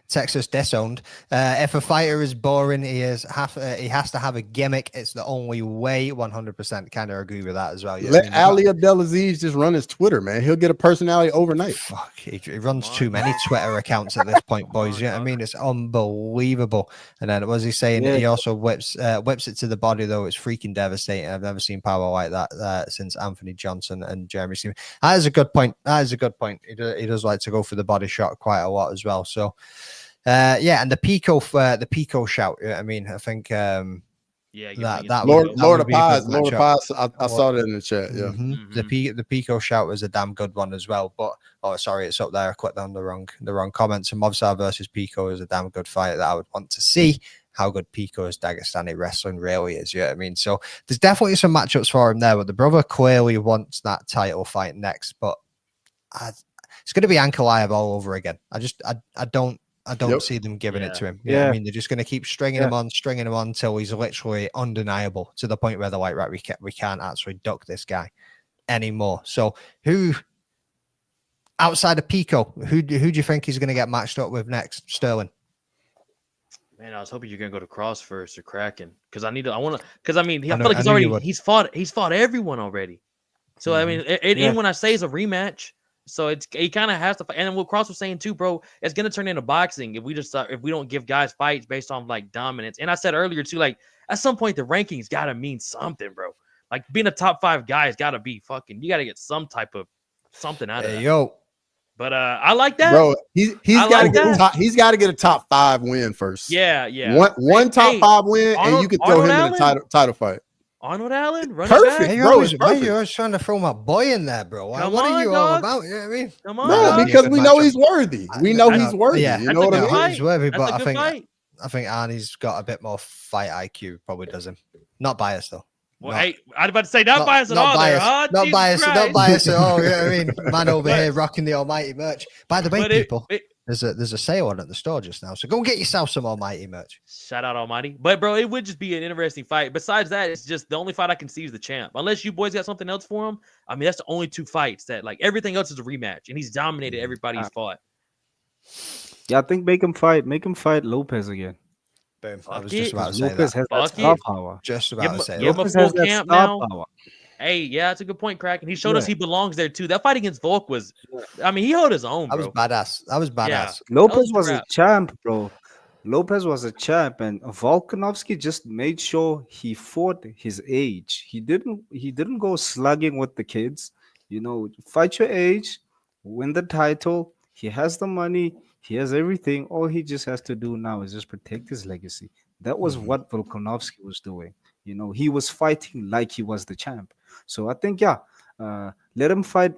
Texas disowned. If a fighter is boring, he has to have a gimmick. It's the only way. 100% kind of agree with that as well. Let Ali Abdelaziz just run his Twitter, man. He'll get a personality overnight. Fuck, he runs too many Twitter accounts at this point, boys. You know what I mean? It's unbelievable. And then what was he saying? He also whips it to the body, though. It's freaking devastating. I've never seen power like that since Anthony Johnson and Jeremy Steven. That is a good point. He does like to go for the body shot quite a lot as well. So. And the Pico shout. I mean, I think Lord of Pies. I saw that in the chat. Yeah, the Pico shout was a damn good one as well. But sorry, it's up there. I clicked on the wrong comments. And Movsar versus Pico is a damn good fight that I would want to see. How good Pico's Dagestani wrestling really is. You know what I mean? So there's definitely some matchups for him there. But the brother clearly wants that title fight next. But it's going to be Ankalaev all over again. I don't see them giving it to him. You know what I mean? They're just going to keep stringing him on until he's literally undeniable to the point where they're like, right, we can't actually duck this guy anymore. So who outside of Pico, who do you think he's going to get matched up with next? Sterling. Man, I was hoping you're gonna go to Cross first or Kraken because I feel like he's fought everyone already. So I mean, and when I say it's a rematch. So he kind of has to fight. And what Cross was saying too, bro, it's gonna turn into boxing if we don't give guys fights based on like dominance. And I said earlier too, like at some point the rankings gotta mean something, bro. Like being a top 5 guy has gotta be fucking. You gotta get some type of something out of it. Yo. But I like that, bro. He's got to get a top 5 win first. Yeah. One top 5 win, and you can throw him in a title fight. Arnold Allen, perfect. You're always trying to throw my boy in there, bro. What are you all about? You know what I mean? Come on, no, because we know he's worthy. We know he's worthy. Yeah, you know what I mean? He's worthy, but I think Arnie's got a bit more fight IQ. Probably does him. Not biased though. Well, hey, I was about to say not biased at all. Not biased at all. You know what I mean? Man over here rocking the almighty merch. By the way, people. There's a sale on at the store just now, so go and get yourself some Almighty merch. Shout out Almighty. But bro, it would just be an interesting fight. Besides that, it's just the only fight I can see is the champ. Unless you boys got something else for him. I mean, that's the only 2 fights that like everything else is a rematch, and he's dominated everybody he's fought. Yeah, I think make him fight Lopez again. Boom. I was just about to say Lopez that. has that star power. Just about to say give him a full camp now. Power. Hey, yeah, it's a good point, Crack. And he showed us he belongs there too. That fight against Volk was, I mean, he held his own, bro. That was badass. Yeah. Lopez was a champ, bro. Lopez was a champ, and Volkanovski just made sure he fought his age. He didn't go slugging with the kids. You know, fight your age, win the title. He has the money. He has everything. All he just has to do now is just protect his legacy. That was what Volkanovski was doing. You know, he was fighting like he was the champ. So I think, let him fight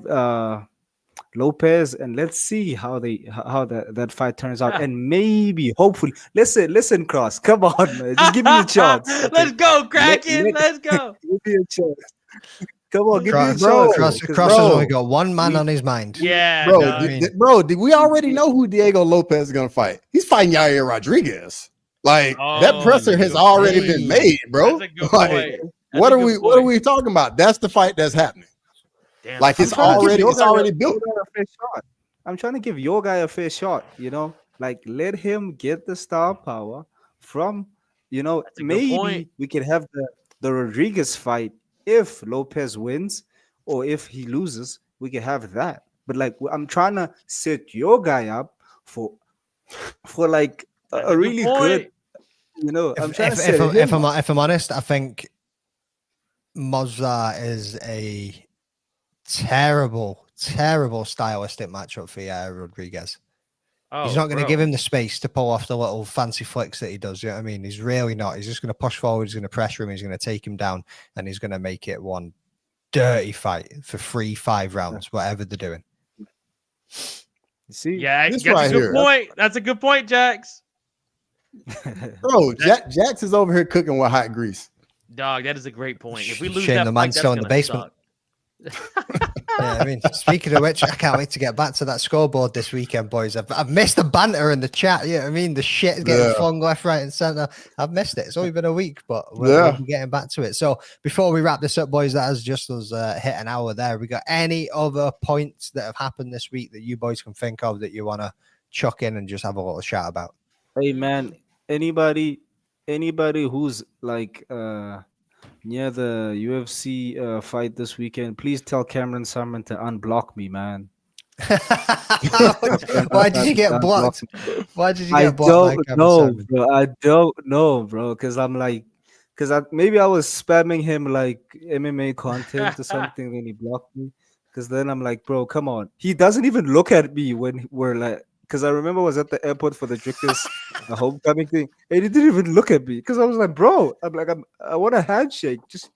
Lopez, and let's see how that fight turns out. And maybe, hopefully, listen, Cross, come on, man, just give me a chance. Okay? Let's go, Kraken. Let's go. Give me a chance. Come on, give me a chance. Cross has only got one man on his mind. Yeah, bro. Did we already know who Diego Lopez is gonna fight? He's fighting Yair Rodriguez. Like that presser has already been made, bro. Like, what are we talking about? That's the fight that's happening. Damn, like it's already built. give your guy a fair shot. You know, like let him get the star power from. You know, That's a good point. maybe we can have the Rodriguez fight if Lopez wins, or if he loses, we can have that. But like, I'm trying to set your guy up for like That's a a good really good. point. You know, I'm If, trying if, to set if, I'm, him if, I'm, up. if I'm honest, I think Movsar is a terrible, terrible stylistic matchup for Rodriguez. He's not going to give him the space to pull off the little fancy flicks that he does. You know what I mean? He's really not. He's just going to push forward. He's going to pressure him. He's going to take him down, and he's going to make it one dirty fight for 3-5 rounds, whatever they're doing. See, Yeah, this that's right a good here. point. That's a good point, Jax. Bro, Jax is over here cooking with hot grease. Dog, that is a great point. If we lose Shame that the fight, man's that's still in the gonna basement. suck. Yeah, I mean, speaking of which, I can't wait to get back to that scoreboard this weekend, boys. I've missed the banter in the chat. Yeah, I mean, the shit is getting flung left, right, and center. I've missed it. It's only been a week, but we'll be getting back to it. So before we wrap this up, boys, that has just us hit an hour there. We got any other points that have happened this week that you boys can think of that you want to chuck in and just have a little chat about? Hey man, anybody who's like near the UFC fight this weekend, please tell Cameron Summerton to unblock me, man. Why did you get blocked? Why did you get blocked? I don't know, bro. Because I'm like, maybe I was spamming him like MMA content or something, and he blocked me. Because then I'm like, bro, come on. He doesn't even look at me when we're like. Because I remember I was at the airport for the Drickus homecoming thing, and he didn't even look at me. Because I was like, bro, I want a handshake. Just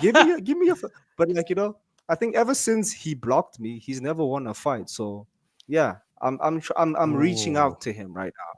give me a. But like, you know, I think ever since he blocked me, he's never won a fight. So yeah, I'm reaching out to him right now.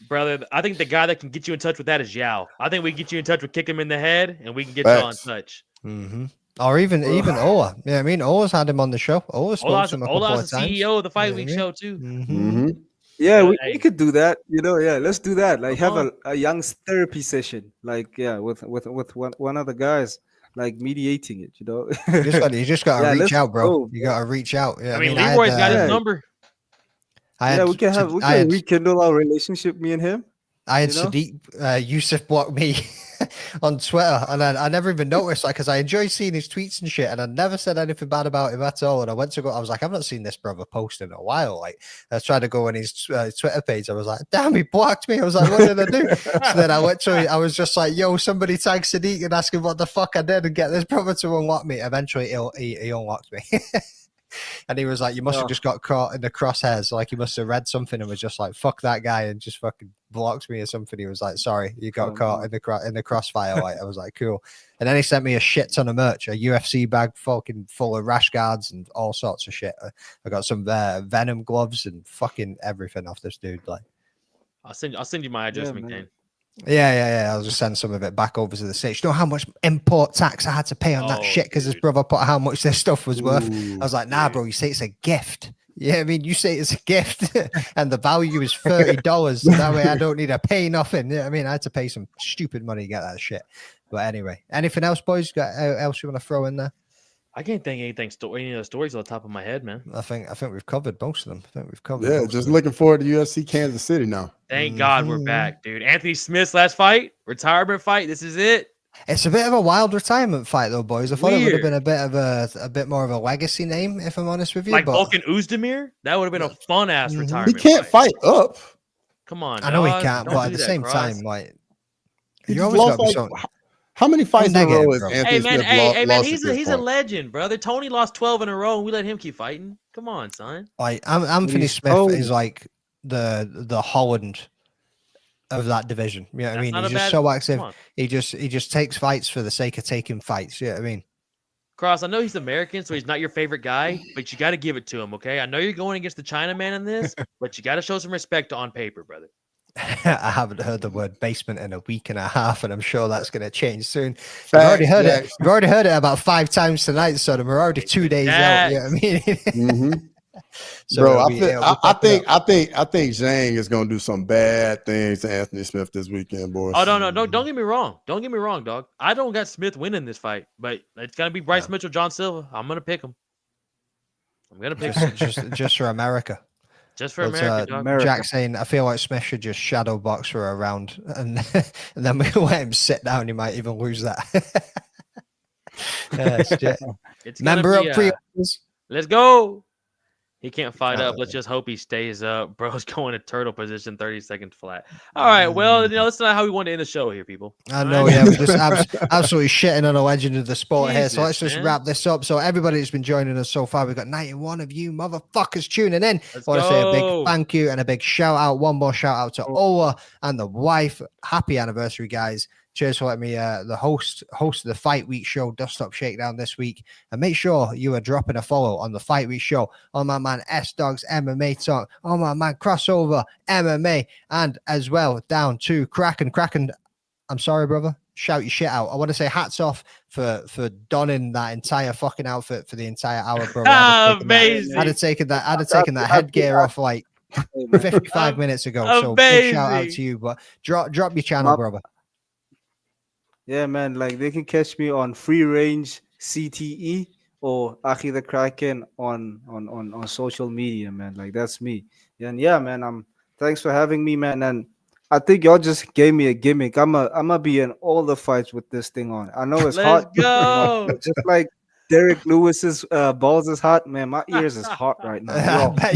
Brother, I think the guy that can get you in touch with that is Yao. I think we can get you in touch with kick him in the head, and we can get y'all in touch. Mm-hmm. Or even Ola. Yeah, I mean, Ola's had him on the show. Ola's Ola's the CEO of the Fight Week show too. Mm-hmm. Yeah, we could do that. You know, yeah, let's do that. Like have a young therapy session. Like with one of the guys, like mediating it. You know, you just got to reach out, bro. You got to reach out. Yeah, I mean Leroy's got his number. We can rekindle our relationship, me and him. I had Sadiq Yusuf block me on Twitter, and I never even noticed, like, because I enjoy seeing his tweets and shit, and I never said anything bad about him at all. And I went to go, I was like, I've not seen this brother post in a while. Like, I was trying to go on his Twitter page. I was like, damn, he blocked me. I was like, what did I do? So then I went to, I was just like, yo, somebody tag Sadiq and ask him what the fuck I did and get this brother to unlock me. Eventually, he unlocked me. And he was like, you must have just got caught in the crosshairs. Like, he must have read something and was just like, fuck that guy, and just fucking blocked me or something. He was like, sorry, you got caught in the crossfire. Like, I was like, cool. And then he sent me a shit ton of merch, a UFC bag fucking full of rash guards and all sorts of shit. I got some Venom gloves and fucking everything off this dude. Like, I'll send you my address, McCain. Yeah. I'll just send some of it back over to the States. You know how much import tax I had to pay on that shit because his brother put how much this stuff was worth? I was like, nah, bro, you say it's a gift. Yeah, I mean, you say it's a gift and the value is $30. So that way I don't need to pay nothing. Yeah, I mean, I had to pay some stupid money to get that shit. But anyway, anything else, boys? Got else you want to throw in there? I can't think any of the stories on the top of my head, man. I think we've covered most of them. I think we've covered. Yeah, just looking forward to UFC Kansas City now. Thank God we're back, dude. Anthony Smith's last fight, retirement fight. This is it. It's a bit of a wild retirement fight, though, boys. I thought it would have been a bit more of a legacy name, if I'm honest with you. Like Volkan Oezdemir, that would have been a fun ass retirement. He can't fight up. Come on, I know he can't, but at the same time, like you always got to be so. How many fights in a row is Anthony Smith man, he's a legend, brother. Tony lost 12 in a row, and we let him keep fighting. Come on, son. Like Anthony Smith is like the Holland of that division. You know what I mean? He's just so active. He just takes fights for the sake of taking fights. You know what I mean? Cross, I know he's American, so he's not your favorite guy, but you got to give it to him, okay? I know you're going against the Chinaman in this, but you got to show some respect on paper, brother. I haven't heard the word basement in a week and a half, and I'm sure that's going to change soon. We've already heard it. We've already heard it about 5 times tonight, so we're already 2 days out. You know what I mean? Mm-hmm. So bro, I think Zhang is going to do some bad things to Anthony Smith this weekend, boys. Oh no, don't get me wrong. Don't get me wrong, dog. I don't got Smith winning this fight, but it's going to be Bryce Mitchell, John Silva. I'm going to pick him. I'm gonna pick just for America. Just for America, dog. Jack saying, I feel like Smith should just shadow box for a round, and then we let him sit down. He might even lose that. It's Member gonna be, up pre-orders. Let's go. He can't fight up. Let's just hope he stays up. Bro's going to turtle position, 30 seconds flat. All right. Well, that's not how we want to end the show here, people. I know, yeah. We're just absolutely shitting on a legend of the sport here. So let's just wrap this up. So everybody that's been joining us so far, we've got 91 of you motherfuckers tuning in. I want to say a big thank you and a big shout out. One more shout out to Ola and the wife. Happy anniversary, guys. Cheers for letting me the host of the Fight Week show, Dust Stop Shakedown this week. And make sure you are dropping a follow on the Fight Week show, on my man SDAWGSMMATALK, on my man Crossover MMA, and as well down to Kraken. I'm sorry, brother. Shout your shit out. I want to say hats off for donning that entire fucking outfit for the entire hour, bro. Amazing. I'd have taken that headgear off like 55 minutes ago. So big shout out to you. But drop your channel, brother. Yeah, man. Like they can catch me on Free Range CTE or Aki the Kraken on social media, man. Like that's me. And yeah, man. Thanks for having me, man. And I think y'all just gave me a gimmick. I'm a be in all the fights with this thing on. I know it's hot. Let's go. Just like Derek Lewis's balls is hot, man. My ears is hot right now. I bet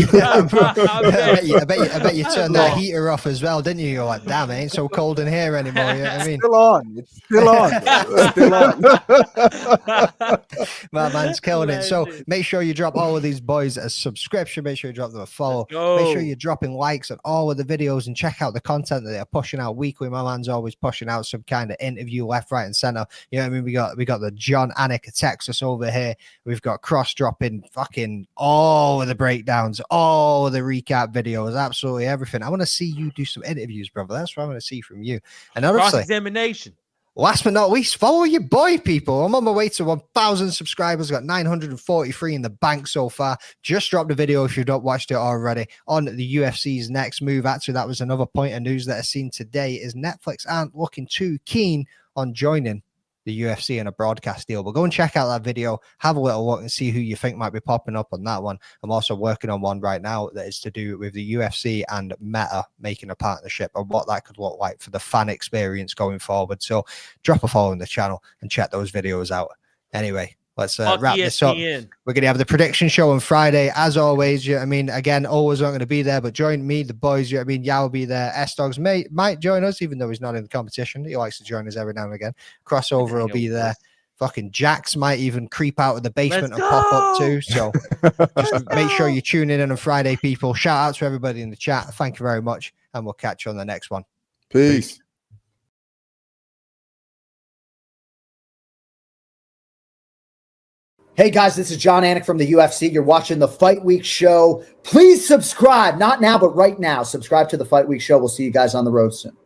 you turned that heater off as well, didn't you? You're like, damn, it ain't so cold in here anymore. You know what I mean? Still on. It's still on. It's still on. My man's killing it. So make sure you drop all of these boys a subscription. Make sure you drop them a follow. Make sure you're dropping likes on all of the videos and check out the content that they're pushing out weekly. My man's always pushing out some kind of interview left, right, and center. You know what I mean? We got the John Anik of Texas over here. We've got cross dropping fucking all of the breakdowns, all of the recap videos, absolutely everything. I want to see you do some interviews, brother. That's what I want to see from you. And obviously, cross-examination. Last but not least, follow your boy, people. I'm on my way to 1,000 subscribers. Got 943 in the bank so far. Just dropped a video if you've not watched it already on the UFC's next move. Actually, that was another point of news that I've seen today is Netflix aren't looking too keen on joining the UFC in a broadcast deal. But go and check out that video, have a little look and see who you think might be popping up on that one. I'm also working on one right now that is to do with the UFC and Meta making a partnership and what that could look like for the fan experience going forward. So drop a follow on the channel and check those videos out. Anyway, let's wrap this up. We're going to have the prediction show on Friday. As always, you know what I mean? Again, always aren't going to be there, but join me, the boys, you know what I mean? Yao will be there. S-Dogs might join us, even though he's not in the competition. He likes to join us every now and again. Crossover will be there. Fucking Jax might even creep out of the basement and pop up too. So just make sure you tune in on Friday, people. Shout out to everybody in the chat. Thank you very much. And we'll catch you on the next one. Peace. Hey guys, this is John Anik from the UFC. You're watching the Fight Week show. Please subscribe. Not now, but right now. Subscribe to the Fight Week show. We'll see you guys on the road soon.